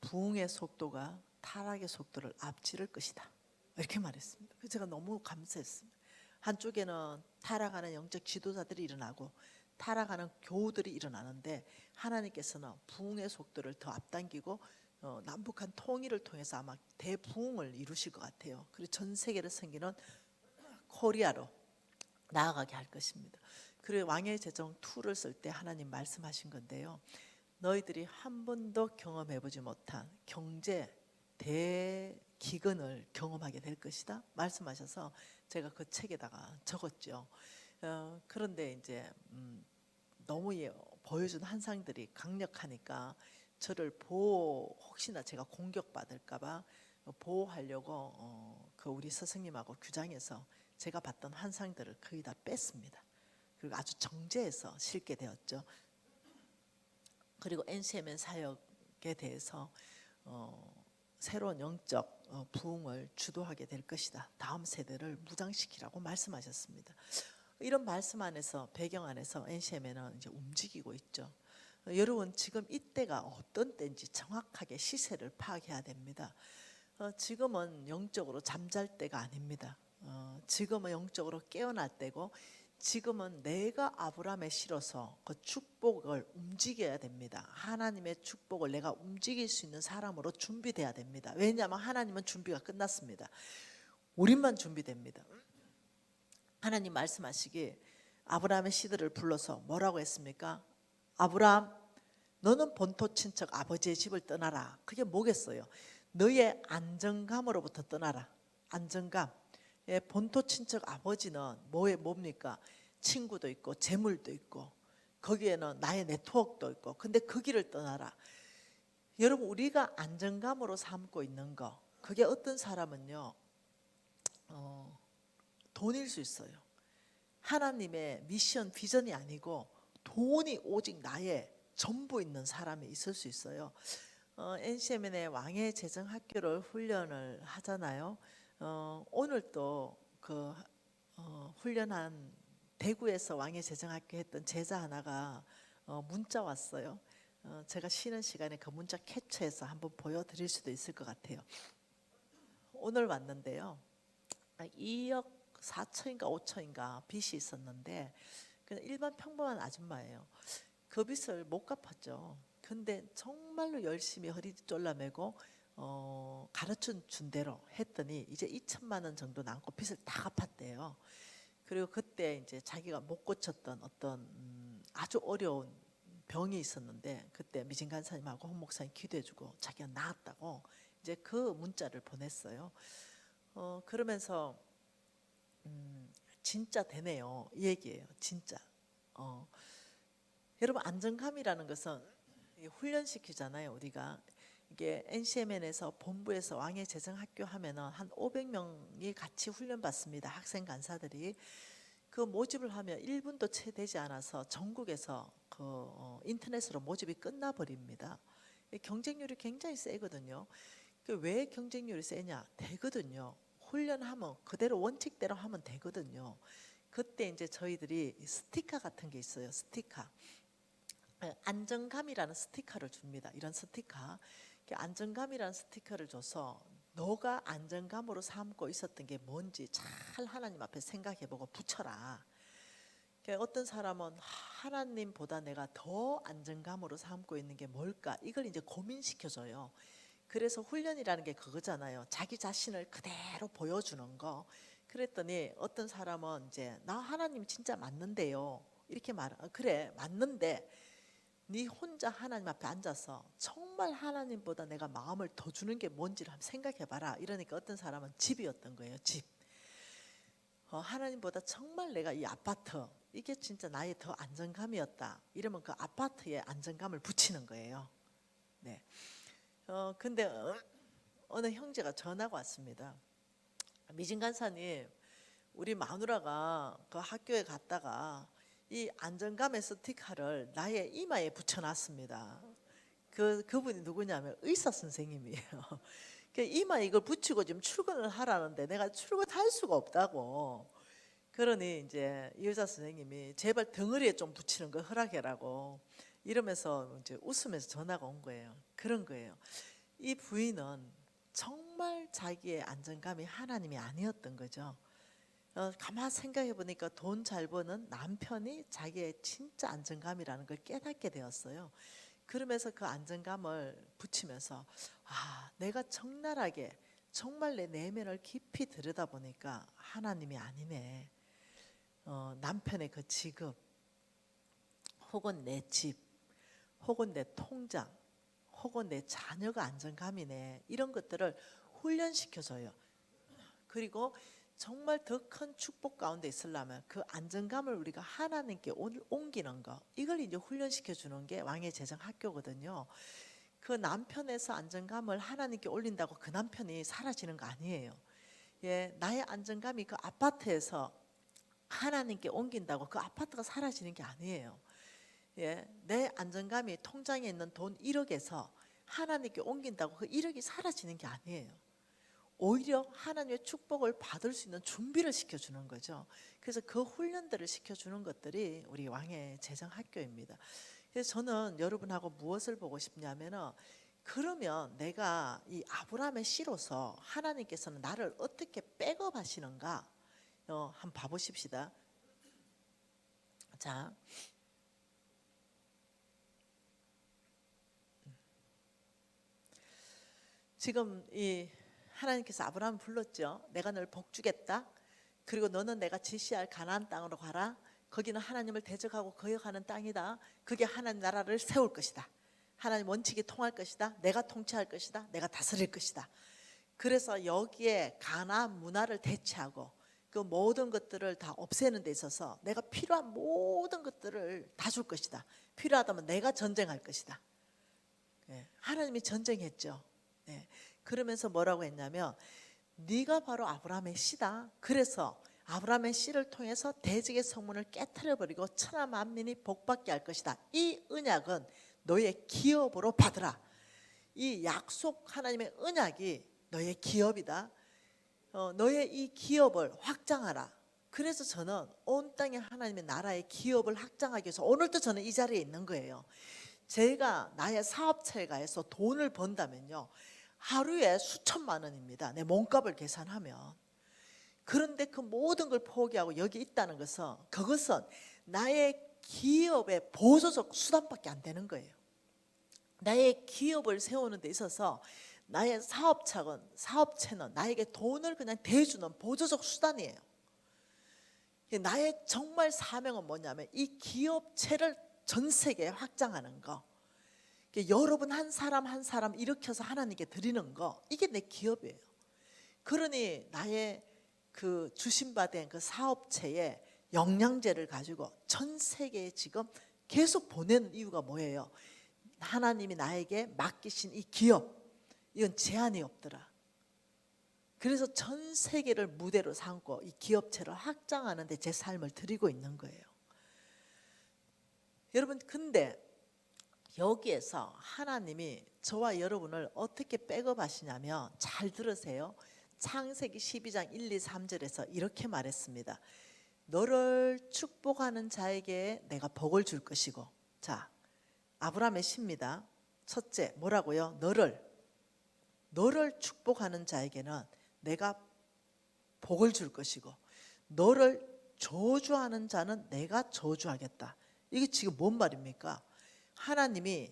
부흥의 속도가 타락의 속도를 앞지를 것이다. 이렇게 말했습니다. 제가 너무 감사했습니다. 한쪽에는 타락하는 영적 지도자들이 일어나고 타락하는 교우들이 일어나는데 하나님께서는 부흥의 속도를 더 앞당기고 남북한 통일을 통해서 아마 대부흥을 이루실 것 같아요. 그리고 전 세계를 섬기는 코리아로 나아가게 할 것입니다. 그리고 왕의 제정 2를 쓸 때 하나님 말씀하신 건데요. 너희들이 한 번도 경험해보지 못한 경제 대기근을 경험하게 될 것이다 말씀하셔서 제가 그 책에다가 적었죠. 그런데 이제 너무 보여준 환상들이 강력하니까 저를 혹시나 제가 공격받을까봐 보호하려고 그 우리 스승님하고 규장해서 제가 봤던 환상들을 거의 다 뺐습니다. 그리고 아주 정제해서 실게 되었죠. 그리고 NCMN 사역에 대해서 새로운 영적 부흥을 주도하게 될 것이다. 다음 세대를 무장시키라고 말씀하셨습니다. 이런 말씀 안에서, 배경 안에서 NCMN은 이제 움직이고 있죠. 여러분, 지금 이때가 어떤 때인지 정확하게 시세를 파악해야 됩니다. 지금은 영적으로 잠잘 때가 아닙니다. 지금은 영적으로 깨어날 때고, 지금은 내가 아브라함에 실어서 그 축복을 움직여야 됩니다. 하나님의 축복을 내가 움직일 수 있는 사람으로 준비돼야 됩니다. 왜냐하면 하나님은 준비가 끝났습니다. 우리만 준비됩니다. 하나님 말씀하시기에 아브라함의 씨들을 불러서 뭐라고 했습니까? 아브라함, 너는 본토 친척 아버지의 집을 떠나라. 그게 뭐겠어요? 너의 안정감으로부터 떠나라. 안정감. 예, 본토 친척 아버지는 뭡니까? 친구도 있고 재물도 있고 거기에는 나의 네트워크도 있고, 근데 그 길을 떠나라. 여러분, 우리가 안정감으로 삼고 있는 거, 그게 어떤 사람은요 돈일 수 있어요. 하나님의 미션 비전이 아니고 돈이 오직 나의 전부 있는 사람이 있을 수 있어요. NCMN의 왕의 재정학교를 훈련을 하잖아요. 오늘 또 그 훈련한 대구에서 왕의 재정학교 했던 제자 하나가 문자 왔어요. 제가 쉬는 시간에 그 문자 캡처해서 한번 보여드릴 수도 있을 것 같아요. 오늘 왔는데요, 2억 4천인가 5천인가 빚이 있었는데, 그냥 일반 평범한 아줌마예요. 그 빚을 못 갚았죠. 근데 정말로 열심히 허리 졸라매고 가르쳐 준 대로 했더니 이제 2천만 원 정도 남고 빚을 다 갚았대요. 그리고 그때 이제 자기가 못 고쳤던 어떤 아주 어려운 병이 있었는데, 그때 미진 간사님하고 홍 목사님 기도해주고 자기가 나았다고 이제 그 문자를 보냈어요. 그러면서 진짜 되네요, 이 얘기예요. 진짜. 여러분, 안정감이라는 것은 훈련시키잖아요. 우리가 이게 NCMN에서 본부에서 왕의 재정학교 하면은 한 500명이 같이 훈련받습니다. 학생 간사들이. 그 모집을 하면 1분도 채 되지 않아서 전국에서 그 인터넷으로 모집이 끝나버립니다. 경쟁률이 굉장히 세거든요. 왜 경쟁률이 세냐? 되거든요. 훈련하면 그대로 원칙대로 하면 되거든요. 그때 이제 저희들이 스티커 같은 게 있어요. 스티커. 안정감이라는 스티커를 줍니다. 이런 스티커. 안정감이라는 스티커를 줘서 너가 안정감으로 삼고 있었던 게 뭔지 잘 하나님 앞에 생각해보고 붙여라. 어떤 사람은 하나님보다 내가 더 안정감으로 삼고 있는 게 뭘까? 이걸 이제 고민시켜줘요. 그래서 훈련이라는 게 그거잖아요. 자기 자신을 그대로 보여주는 거. 그랬더니 어떤 사람은 이제 나 하나님 진짜 맞는데요, 이렇게 그래 맞는데 네 혼자 하나님 앞에 앉아서 정말 하나님보다 내가 마음을 더 주는 게 뭔지를 한번 생각해봐라. 이러니까 어떤 사람은 집이었던 거예요. 집. 하나님보다 정말 내가 이 아파트, 이게 진짜 나의 더 안정감이었다. 이러면 그 아파트에 안정감을 붙이는 거예요. 네. 근데 어느 형제가 전화가 왔습니다. 미진 간사님, 우리 마누라가 그 학교에 갔다가 이 안정감의 스티커를 나의 이마에 붙여놨습니다. 그분이 누구냐면 의사 선생님이에요. 이마에 이걸 붙이고 지금 출근을 하라는데 내가 출근할 수가 없다고. 그러니 이제 이 의사 선생님이 제발 덩어리에 좀 붙이는 거 허락해라고 이러면서 이제 웃으면서 전화가 온 거예요. 그런 거예요. 이 부인은 정말 자기의 안정감이 하나님이 아니었던 거죠. 가만 생각해 보니까 돈 잘 버는 남편이 자기의 진짜 안정감이라는 걸 깨닫게 되었어요. 그러면서 그 안정감을 붙이면서 내가 적나라하게 정말 내 내면을 깊이 들여다보니까 하나님이 아니네. 남편의 그 직업, 혹은 내 집, 혹은 내 통장, 혹은 내 자녀가 안정감이네. 이런 것들을 훈련시켜줘요. 그리고 정말 더 큰 축복 가운데 있으려면 그 안정감을 우리가 하나님께 옮기는 거, 이걸 이제 훈련시켜 주는 게 왕의 재정 학교거든요. 그 남편에서 안정감을 하나님께 올린다고 그 남편이 사라지는 거 아니에요. 예, 나의 안정감이 그 아파트에서 하나님께 옮긴다고 그 아파트가 사라지는 게 아니에요. 예, 내 안정감이 통장에 있는 돈 1억에서 하나님께 옮긴다고 그 1억이 사라지는 게 아니에요. 오히려 하나님의 축복을 받을 수 있는 준비를 시켜주는 거죠. 그래서 그 훈련들을 시켜주는 것들이 우리 왕의 재정학교입니다. 그래서 저는 여러분하고 무엇을 보고 싶냐면은, 그러면 내가 이 아브라함의 씨로서 하나님께서는 나를 어떻게 백업하시는가 한번 봐보십시다. 자, 지금 이 하나님께서 아브라함 불렀죠. 내가 널 복주겠다. 그리고 너는 내가 지시할 가나안 땅으로 가라. 거기는 하나님을 대적하고 거역하는 땅이다. 그게 하나님 나라를 세울 것이다. 하나님 원칙이 통할 것이다. 내가 통치할 것이다. 내가 다스릴 것이다. 그래서 여기에 가나안 문화를 대체하고 그 모든 것들을 다 없애는 데 있어서 내가 필요한 모든 것들을 다 줄 것이다. 필요하다면 내가 전쟁할 것이다. 하나님이 전쟁했죠. 그러면서 뭐라고 했냐면, 네가 바로 아브라함의 씨다. 그래서 아브라함의 씨를 통해서 대적의 성문을 깨트려버리고 천하 만민이 복받게 할 것이다. 이 언약은 너의 기업으로 받으라. 이 약속, 하나님의 언약이 너의 기업이다. 너의 이 기업을 확장하라. 그래서 저는 온 땅에 하나님의 나라의 기업을 확장하기 위해서 오늘도 저는 이 자리에 있는 거예요. 제가 나의 사업체가 해서 돈을 번다면요, 하루에 수천만 원입니다. 내 몸값을 계산하면. 그런데 그 모든 걸 포기하고 여기 있다는 것은, 그것은 나의 기업의 보조적 수단밖에 안 되는 거예요. 나의 기업을 세우는 데 있어서 나의 사업체는 나에게 돈을 그냥 대주는 보조적 수단이에요. 나의 정말 사명은 뭐냐면 이 기업체를 전 세계에 확장하는 거. 여러분 한 사람 한 사람 일으켜서 하나님께 드리는 거, 이게 내 기업이에요. 그러니 나의 그 주신받은 그 사업체의 영양제를 가지고 전 세계에 지금 계속 보내는 이유가 뭐예요? 하나님이 나에게 맡기신 이 기업, 이건 제한이 없더라. 그래서 전 세계를 무대로 삼고 이 기업체를 확장하는 데 제 삶을 드리고 있는 거예요. 여러분, 근데 여기에서 하나님이 저와 여러분을 어떻게 백업하시냐면, 잘 들으세요. 창세기 12장 1, 2, 3절에서 이렇게 말했습니다. 너를 축복하는 자에게 내가 복을 줄 것이고. 자, 아브라함의 시입니다. 첫째, 뭐라고요? 너를 축복하는 자에게는 내가 복을 줄 것이고, 너를 저주하는 자는 내가 저주하겠다. 이게 지금 뭔 말입니까? 하나님이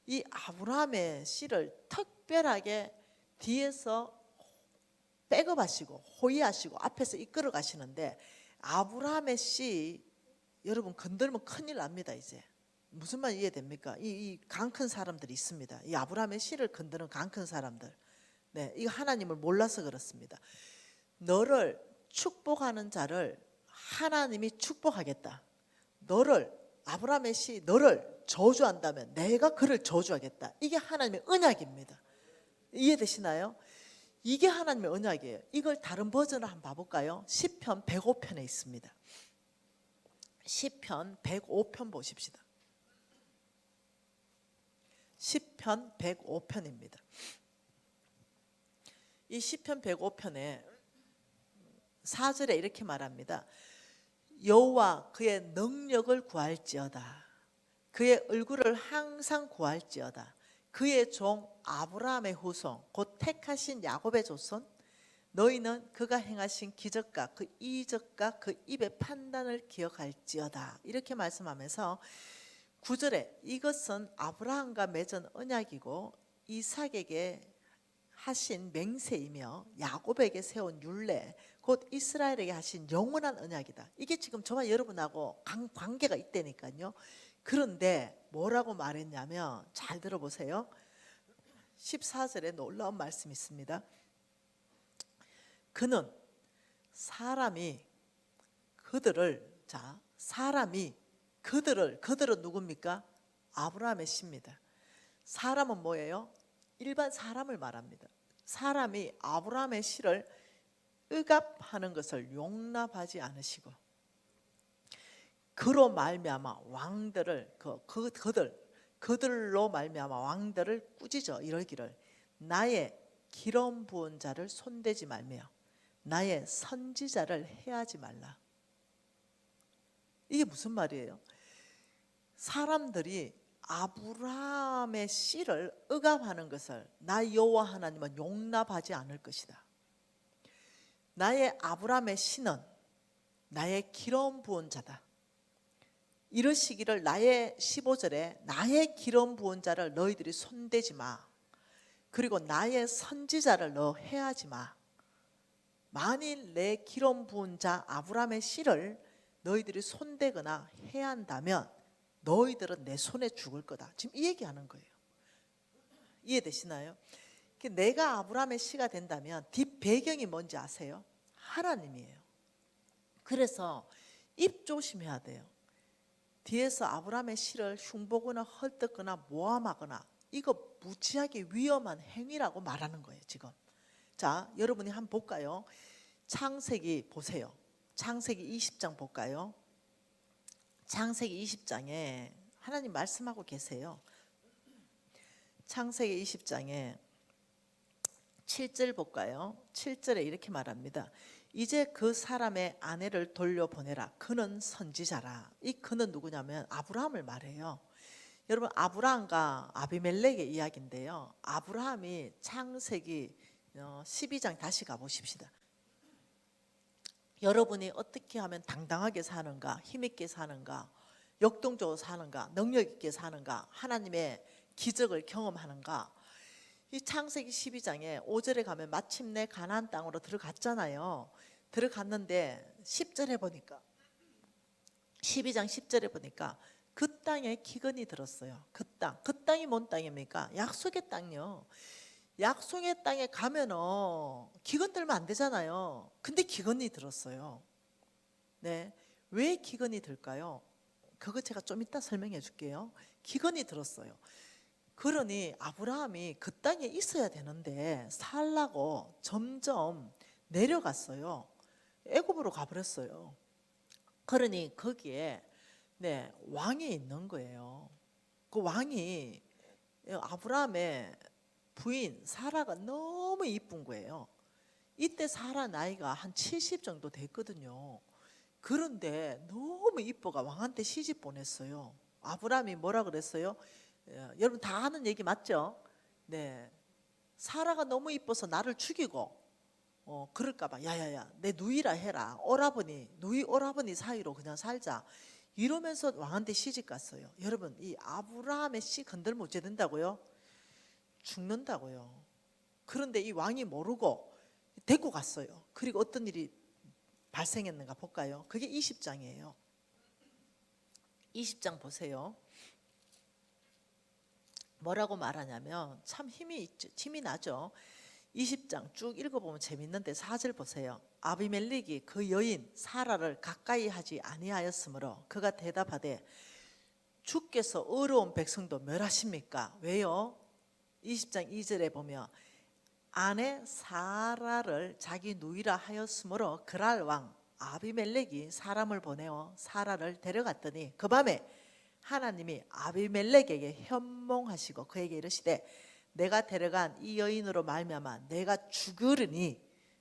이 아브라함의 씨를 특별하게 뒤에서 백업하시고 호위하시고 앞에서 이끌어 가시는데, 아브라함의 씨 여러분 건들면 큰일 납니다. 이제 무슨 말 이해됩니까? 이 강 큰 사람들이 있습니다. 이 아브라함의 씨를 건드는 강 큰 사람들. 이거 하나님을 몰라서 그렇습니다. 너를 축복하는 자를 하나님이 축복하겠다. 아브라함의 씨 너를 저주한다면 내가 그를 저주하겠다. 이게 하나님의 언약입니다. 이해되시나요? 이게 하나님의 언약이에요. 이걸 다른 버전으로 한번 봐볼까요? 시편 105편에 있습니다. 시편 105편 보십시다. 시편 105편입니다. 이 시편 105편에 4절에 이렇게 말합니다. 여호와 그의 능력을 구할지어다. 그의 얼굴을 항상 구할지어다. 그의 종 아브라함의 후손 곧 택하신 야곱의 조손, 너희는 그가 행하신 기적과 그 이적과 그 입의 판단을 기억할지어다. 이렇게 말씀하면서 9절에 이것은 아브라함과 맺은 언약이고 이삭에게 하신 맹세이며 야곱에게 세운 율례 곧 이스라엘에게 하신 영원한 언약이다. 이게 지금 저와 여러분하고 관계가 있다니까요. 그런데 뭐라고 말했냐면, 잘 들어보세요. 14절에 놀라운 말씀이 있습니다. 그는 사람이 그들은 누굽니까? 아브라함의 씨입니다. 사람은 뭐예요? 일반 사람을 말합니다. 사람이 아브라함의 씨를 억압하는 것을 용납하지 않으시고 그로 말미암아 왕들을 그들로 말미암아 왕들을 꾸짖어 이러기를 나의 기름 부은 자를 손대지 말며 나의 선지자를 해하지 말라. 이게 무슨 말이에요? 사람들이 아브라함의 씨를 억압하는 것을 나 여호와 하나님은 용납하지 않을 것이다. 나의 아브라함의 씨는 나의 기름 부은 자다. 이러시기를 나의 15절에 나의 기름 부은 자를 너희들이 손대지 마. 그리고 나의 선지자를 너 해하지 마. 만일 내 기름 부은 자 아브라함의 씨를 너희들이 손대거나 해한다면 너희들은 내 손에 죽을 거다. 지금 이 얘기하는 거예요. 이해되시나요? 내가 아브라함의 씨가 된다면 뒷배경이 뭔지 아세요? 하나님이에요. 그래서 입 조심해야 돼요. 뒤에서 아브라함의 씨를 흉보거나 헐뜯거나 모함하거나 이거 무지하게 위험한 행위라고 말하는 거예요 지금. 자, 여러분이 한번 볼까요? 창세기 보세요. 창세기 20장 볼까요? 창세기 20장에 하나님 말씀하고 계세요. 창세기 20장에 7절 볼까요? 7절에 이렇게 말합니다. 이제 그 사람의 아내를 돌려보내라. 그는 선지자라. 이 그는 누구냐면 아브라함을 말해요. 여러분 아브라함과 아비멜렉의 이야기인데요. 아브라함이 창세기 12장 다시 가보십시다. 여러분이 어떻게 하면 당당하게 사는가, 힘있게 사는가, 역동적으로 사는가, 능력 있게 사는가, 하나님의 기적을 경험하는가. 이 창세기 12장에 5절에 가면 마침내 가나안 땅으로 들어갔잖아요. 들어갔는데 10절에 보니까 12장 10절에 보니까 그 땅에 기근이 들었어요. 그 땅이 뭔 땅입니까? 약속의 땅이요. 약속의 땅에 가면은 기근 들면 안 되잖아요. 근데 기근이 들었어요. 네, 왜 기근이 들까요? 그거 제가 좀 이따 설명해 줄게요. 기근이 들었어요. 그러니 아브라함이 그 땅에 있어야 되는데 살라고 점점 내려갔어요. 애굽으로 가버렸어요. 그러니 거기에 왕이 있는 거예요. 그 왕이 아브라함의 부인 사라가 너무 이쁜 거예요. 이때 사라 나이가 한 70 정도 됐거든요. 그런데 너무 이뻐가 왕한테 시집 보냈어요. 아브라함이 뭐라 그랬어요? 여러분 다 아는 얘기 맞죠? 네, 사라가 너무 이뻐서 나를 죽이고 그럴까봐 야야야 내 누이라 해라. 누이 오라버니 사이로 그냥 살자. 이러면서 왕한테 시집 갔어요. 여러분 이 아브라함의 씨 건들면 어째 된다고요? 죽는다고요. 그런데 이 왕이 모르고 데리고 갔어요. 그리고 어떤 일이 발생했는가 볼까요? 그게 20장이에요. 20장 보세요. 뭐라고 말하냐면 참 힘이 나죠. 20장 쭉 읽어보면 재밌는데 4절 보세요. 아비멜렉이 그 여인 사라를 가까이 하지 아니하였으므로 그가 대답하되 주께서 어려운 백성도 멸하십니까? 왜요? 20장 2절에 보면 아내 사라를 자기 누이라 하였으므로 그랄 왕 아비멜렉이 사람을 보내어 사라를 데려갔더니 그 밤에 하나님이 아비멜렉에게 현몽하시고 그에게 이르시되 내가 데려간 이 여인으로 말미암아 내가 죽으리니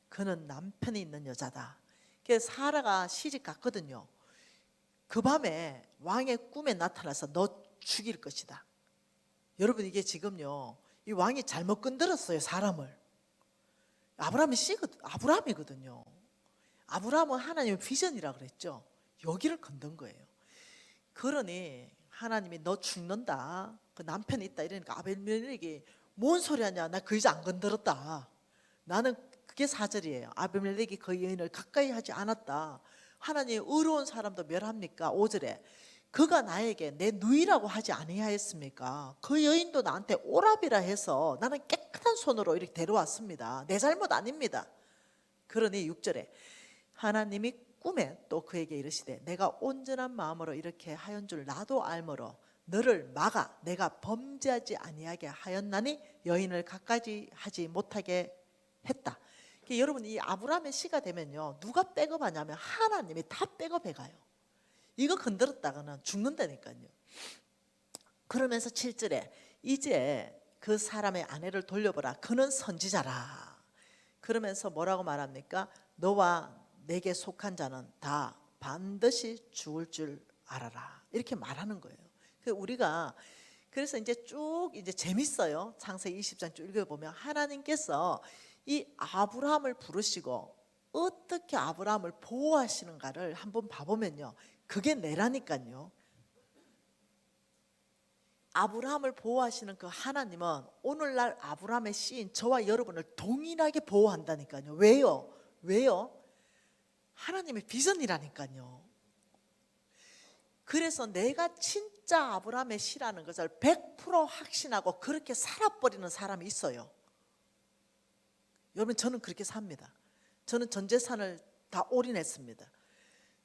그는 남편이 있는 여자다. 그래서 사라가 시집 갔거든요. 그 밤에 왕의 꿈에 나타나서 너 죽일 것이다. 여러분 이게 지금요 이 왕이 잘못 건드렸어요 사람을. 아브라함이거든요. 아브라함은 하나님의 비전이라 그랬죠. 여기를 건든 거예요. 그러니 하나님이 너 죽는다. 그 남편이 있다 이러니까 아비멜렉이 뭔 소리 하냐. 나 그 여자 안 건드렸다. 나는 그게 4절이에요. 아비멜렉이 그 여인을 가까이 하지 않았다. 하나님 의로운 사람도 멸합니까? 5절에 그가 나에게 내 누이라고 하지 아니하였습니까? 그 여인도 나한테 오라비라 해서 나는 깨끗한 손으로 이렇게 데려왔습니다. 내 잘못 아닙니다. 그러니 6절에 하나님이 꿈에 또 그에게 이르시되 내가 온전한 마음으로 이렇게 하연 줄 나도 알므로 너를 막아 내가 범죄하지 아니하게 하였나니 여인을 가까이 하지 못하게 했다. 여러분 이 아브라함의 시가 되면요, 누가 백업하냐면 하나님이 다 백업해 가요. 이거 건드렸다가는 죽는다니까요. 그러면서 7절에 이제 그 사람의 아내를 돌려보라, 그는 선지자라. 그러면서 뭐라고 말합니까? 너와 내게 속한 자는 다 반드시 죽을 줄 알아라, 이렇게 말하는 거예요. 우리가 그래서 이제 쭉 이제 재밌어요. 창세기 20장 쭉 읽어보면 하나님께서 이 아브라함을 부르시고 어떻게 아브라함을 보호하시는가를 한번 봐보면요, 그게 내라니까요. 아브라함을 보호하시는 그 하나님은 오늘날 아브라함의 씨인 저와 여러분을 동일하게 보호한다니까요. 왜요? 왜요? 하나님의 비전이라니까요. 그래서 내가 진짜 아브라함의 씨라는 것을 100% 확신하고 그렇게 살아버리는 사람이 있어요. 여러분, 저는 그렇게 삽니다. 저는 전 재산을 다 올인했습니다.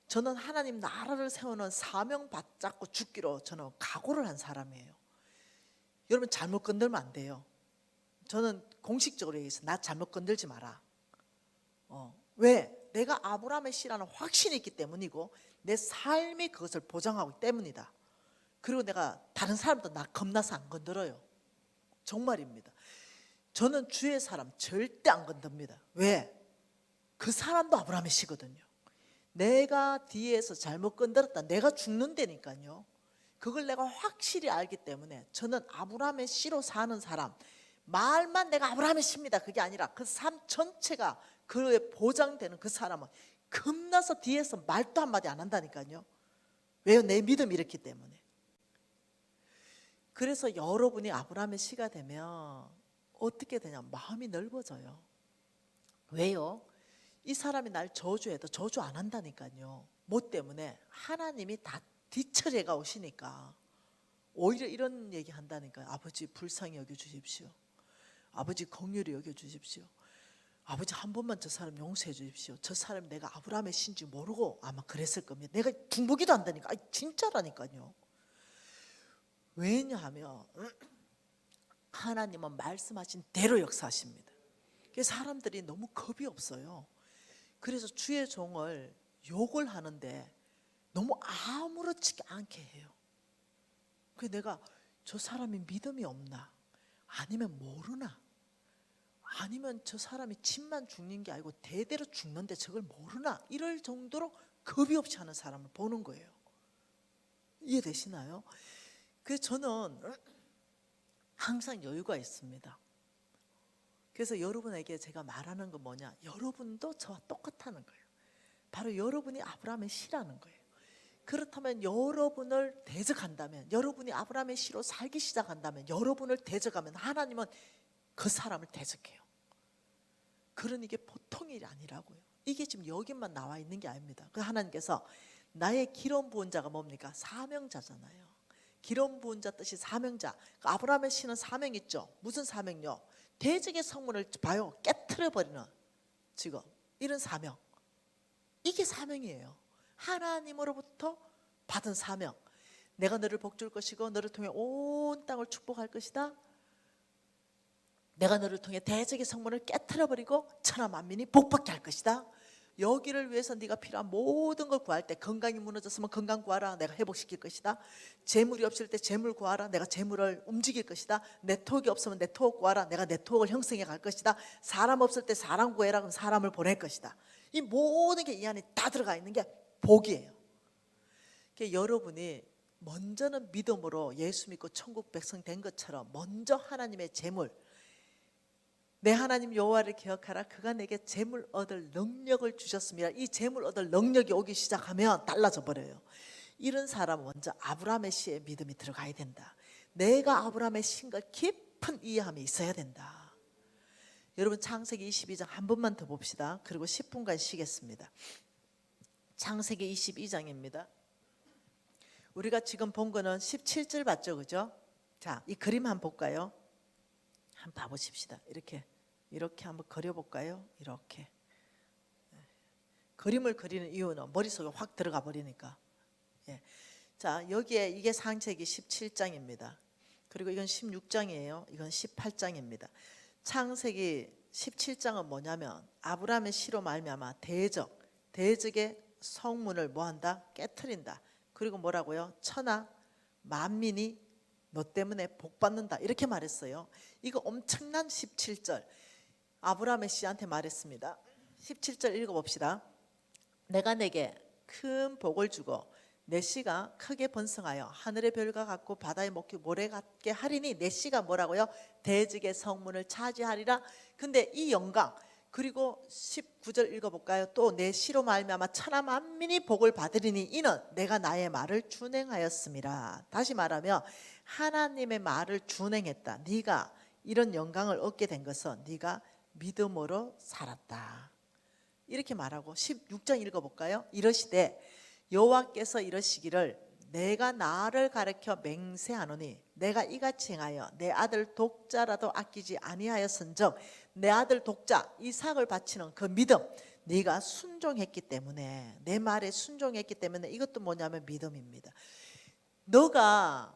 저는 하나님 나라를 세우는 사명 받잡고 죽기로 저는 각오를 한 사람이에요. 여러분, 잘못 건들면 안 돼요. 저는 공식적으로 얘기해서 나 잘못 건들지 마라. 왜? 내가 아브라함의 씨라는 확신이 있기 때문이고 내 삶이 그것을 보장하기 때문이다. 그리고 내가 다른 사람도 나 겁나서 안 건드려요. 정말입니다. 저는 주의 사람 절대 안 건듭니다. 왜? 그 사람도 아브라함의 씨거든요. 내가 뒤에서 잘못 건드렸다, 내가 죽는다니까요. 그걸 내가 확실히 알기 때문에 저는 아브라함의 씨로 사는 사람, 말만 내가 아브라함의 씨입니다, 그게 아니라 그 삶 전체가 그에 보장되는 그 사람은 겁나서 뒤에서 말도 한마디 안 한다니까요. 왜요? 내 믿음이 이렇기 때문에. 그래서 여러분이 아브라함의 씨가 되면 어떻게 되냐, 마음이 넓어져요. 왜요? 이 사람이 날 저주해도 저주 안 한다니까요. 뭐 때문에? 하나님이 다 뒤처리가 오시니까. 오히려 이런 얘기 한다니까요. 아버지 불쌍히 여겨주십시오. 아버지 긍휼히 여겨주십시오. 아버지 한 번만 저 사람 용서해 주십시오. 저 사람 내가 아브라함의 신지 모르고 아마 그랬을 겁니다. 내가 중보기도 한다니까. 진짜라니까요. 왜냐하면 하나님은 말씀하신 대로 역사하십니다. 사람들이 너무 겁이 없어요. 그래서 주의 종을 욕을 하는데 너무 아무렇지 않게 해요. 그래서 내가 저 사람이 믿음이 없나, 아니면 모르나, 아니면 저 사람이 집만 죽는 게 아니고 대대로 죽는데 저걸 모르나, 이럴 정도로 겁이 없이 하는 사람을 보는 거예요. 이해되시나요? 그래서 저는 항상 여유가 있습니다. 그래서 여러분에게 제가 말하는 건 뭐냐, 여러분도 저와 똑같다는 거예요. 바로 여러분이 아브라함의 씨라는 거예요. 그렇다면 여러분을 대적한다면, 여러분이 아브라함의 씨로 살기 시작한다면, 여러분을 대적하면 하나님은 그 사람을 대적해요. 그러니 이게 보통 일이 아니라고요. 이게 지금 여기만 나와 있는 게 아닙니다. 그 하나님께서 나의 기름 부은 자가 뭡니까? 사명자잖아요. 기름 부은 자 뜻이 사명자. 아브라함의 씨는 사명 있죠. 무슨 사명요? 대적의 성문을 봐요, 깨트려 버리는 지금 이런 사명. 이게 사명이에요. 하나님으로부터 받은 사명. 내가 너를 복줄 것이고 너를 통해 온 땅을 축복할 것이다. 내가 너를 통해 대적의 성문을 깨트려 버리고 천하 만민이 복받게 할 것이다. 여기를 위해서 네가 필요한 모든 걸 구할 때, 건강이 무너졌으면 건강 구하라, 내가 회복시킬 것이다. 재물이 없을 때 재물 구하라, 내가 재물을 움직일 것이다. 네트워크가 없으면 네트워크 구하라, 내가 네트워크를 형성해 갈 것이다. 사람 없을 때 사람 구해라, 그럼 사람을 보낼 것이다. 이 모든 게 이 안에 다 들어가 있는 게 복이에요. 그러니까 여러분이 먼저는 믿음으로 예수 믿고 천국 백성 된 것처럼 먼저 하나님의 재물, 내 하나님 여호와를 기억하라, 그가 내게 재물 얻을 능력을 주셨습니다. 이 재물 얻을 능력이 오기 시작하면 달라져 버려요. 이런 사람은 먼저 아브라함의 씨의 믿음이 들어가야 된다. 내가 아브라함의 씨인 걸 깊은 이해함이 있어야 된다. 여러분, 창세기 22장 한 번만 더 봅시다. 그리고 10분간 쉬겠습니다. 창세기 22장입니다. 우리가 지금 본 거는 17절 봤죠, 그죠? 자, 이 그림 한번 볼까요? 한번 봐보십시다. 이렇게 한번 그려볼까요? 이렇게 그림을 그리는 이유는 머릿속에 확 들어가 버리니까. 예. 자, 여기에 이게 창세기 17장입니다. 그리고 이건 16장이에요. 이건 18장입니다. 창세기 17장은 뭐냐면 아브라함의 시로 말미암아 대적의 성문을 뭐한다? 깨트린다. 그리고 뭐라고요? 천하 만민이 너 때문에 복받는다 이렇게 말했어요. 이거 엄청난 17절 아브라함의 씨한테 말했습니다. 17절 읽어봅시다. 내가 내게 큰 복을 주고 내 씨가 크게 번성하여 하늘의 별과 같고 바다의 모래 같게 하리니 내 씨가 뭐라고요? 대적의 성문을 차지하리라. 근데 이 영광 그리고 19절 읽어볼까요? 또 내 씨로 말미암아 천하 만민이 복을 받으리니 이는 내가 나의 말을 준행하였음이라. 다시 말하면 하나님의 말을 준행했다. 네가 이런 영광을 얻게 된 것은 네가 믿음으로 살았다. 이렇게 말하고 16장 읽어볼까요? 이러시되 여호와께서 이러시기를 내가 나를 가르쳐 맹세하노니 내가 이같이 행하여 내 아들 독자라도 아끼지 아니하였은즉 내 아들 독자 이삭을 바치는 그 믿음 네가 순종했기 때문에 내 말에 순종했기 때문에 이것도 뭐냐면 믿음입니다. 너가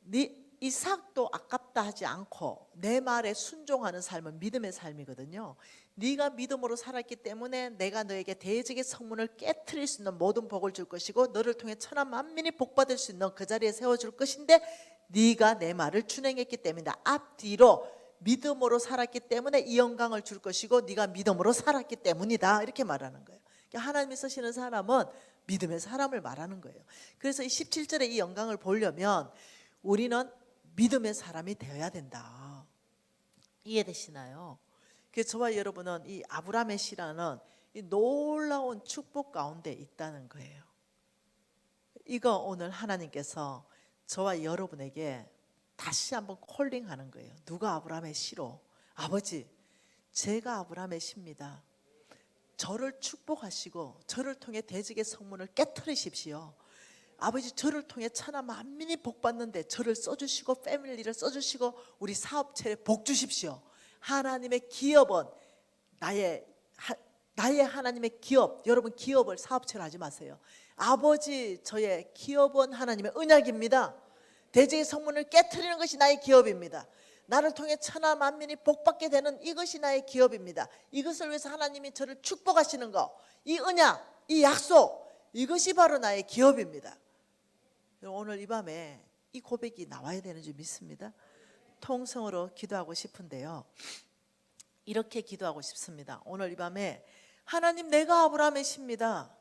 네 이삭도 아깝다 하지 않고 내 말에 순종하는 삶은 믿음의 삶이거든요. 네가 믿음으로 살았기 때문에 내가 너에게 대적의 성문을 깨트릴 수 있는 모든 복을 줄 것이고 너를 통해 천하 만민이 복받을 수 있는 그 자리에 세워줄 것인데 네가 내 말을 준행했기 때문이다. 앞뒤로 믿음으로 살았기 때문에 이 영광을 줄 것이고 네가 믿음으로 살았기 때문이다. 이렇게 말하는 거예요. 그러니까 하나님이 쓰시는 사람은 믿음의 사람을 말하는 거예요. 그래서 이 17절에 이 영광을 보려면 우리는 믿음의 사람이 되어야 된다. 이해되시나요? 그래서 저와 여러분은 이 아브라함의 씨라는 이 놀라운 축복 가운데 있다는 거예요. 이거 오늘 하나님께서 저와 여러분에게 다시 한번 콜링하는 거예요. 누가 아브라함의 씨로? 아버지, 제가 아브라함의 씨입니다. 저를 축복하시고 저를 통해 대적의 성문을 깨트리십시오. 아버지, 저를 통해 천하 만민이 복받는데 저를 써주시고 패밀리를 써주시고 우리 사업체에 복 주십시오. 하나님의 기업은 나의 하나님의 기업, 여러분 기업을 사업체로 하지 마세요. 아버지, 저의 기업은 하나님의 언약입니다. 대적의 성문을 깨트리는 것이 나의 기업입니다. 나를 통해 천하 만민이 복받게 되는 이것이 나의 기업입니다. 이것을 위해서 하나님이 저를 축복하시는 것, 이 언약, 이 약속, 이것이 바로 나의 기업입니다. 오늘 이 밤에 이 고백이 나와야 되는 줄 믿습니다. 통성으로 기도하고 싶은데요. 이렇게 기도하고 싶습니다. 오늘 이 밤에 하나님, 내가 아브라함의 씨입니다.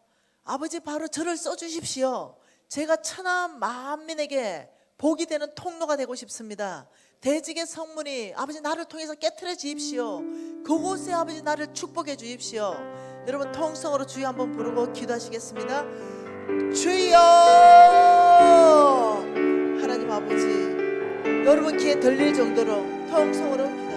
아버지, 바로 저를 써주십시오. 제가 천하 만민에게 복이 되는 통로가 되고 싶습니다. 대적의 성문이 아버지 나를 통해서 깨트려 주십시오. 그곳에 아버지 나를 축복해 주십시오. 여러분 통성으로 주여 한번 부르고 기도하시겠습니다. 주여! 하나님 아버지, 여러분 귀에 들릴 정도로 통성으로 기도합니다.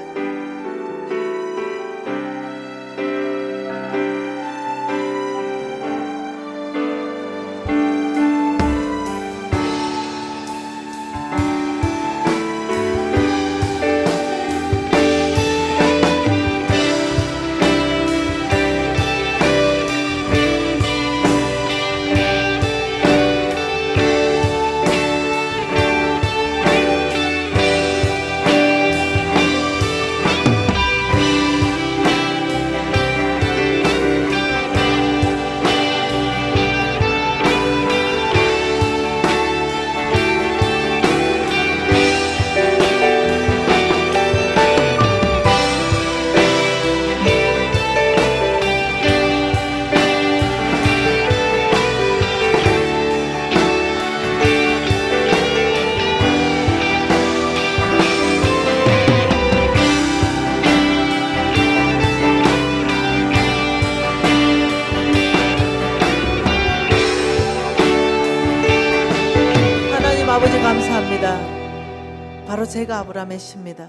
아버지 감사합니다. 바로 제가 아브라함의 씨입니다.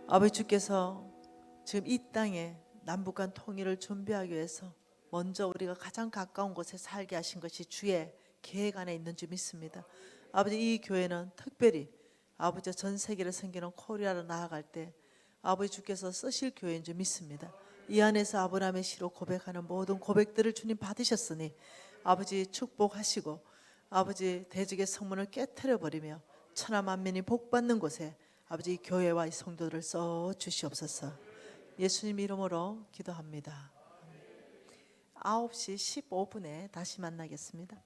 아버지, 주께서 지금 이 땅에 남북한 통일을 준비하기 위해서 먼저 우리가 가장 가까운 곳에 살게 하신 것이 주의 계획 안에 있는 줄 믿습니다. 아버지, 이 교회는 특별히 아버지 전 세계를 섬기는 코리아로 나아갈 때 아버지 주께서 쓰실 교회인 줄 믿습니다. 이 안에서 아브라함의 씨로 고백하는 모든 고백들을 주님 받으셨으니 아버지 축복하시고 아버지 대적의 성문을 깨트려 버리며 천하 만민이 복받는 곳에 아버지 교회와 이 성도들을 써 주시옵소서. 예수님 이름으로 기도합니다. 9시 15분에 다시 만나겠습니다.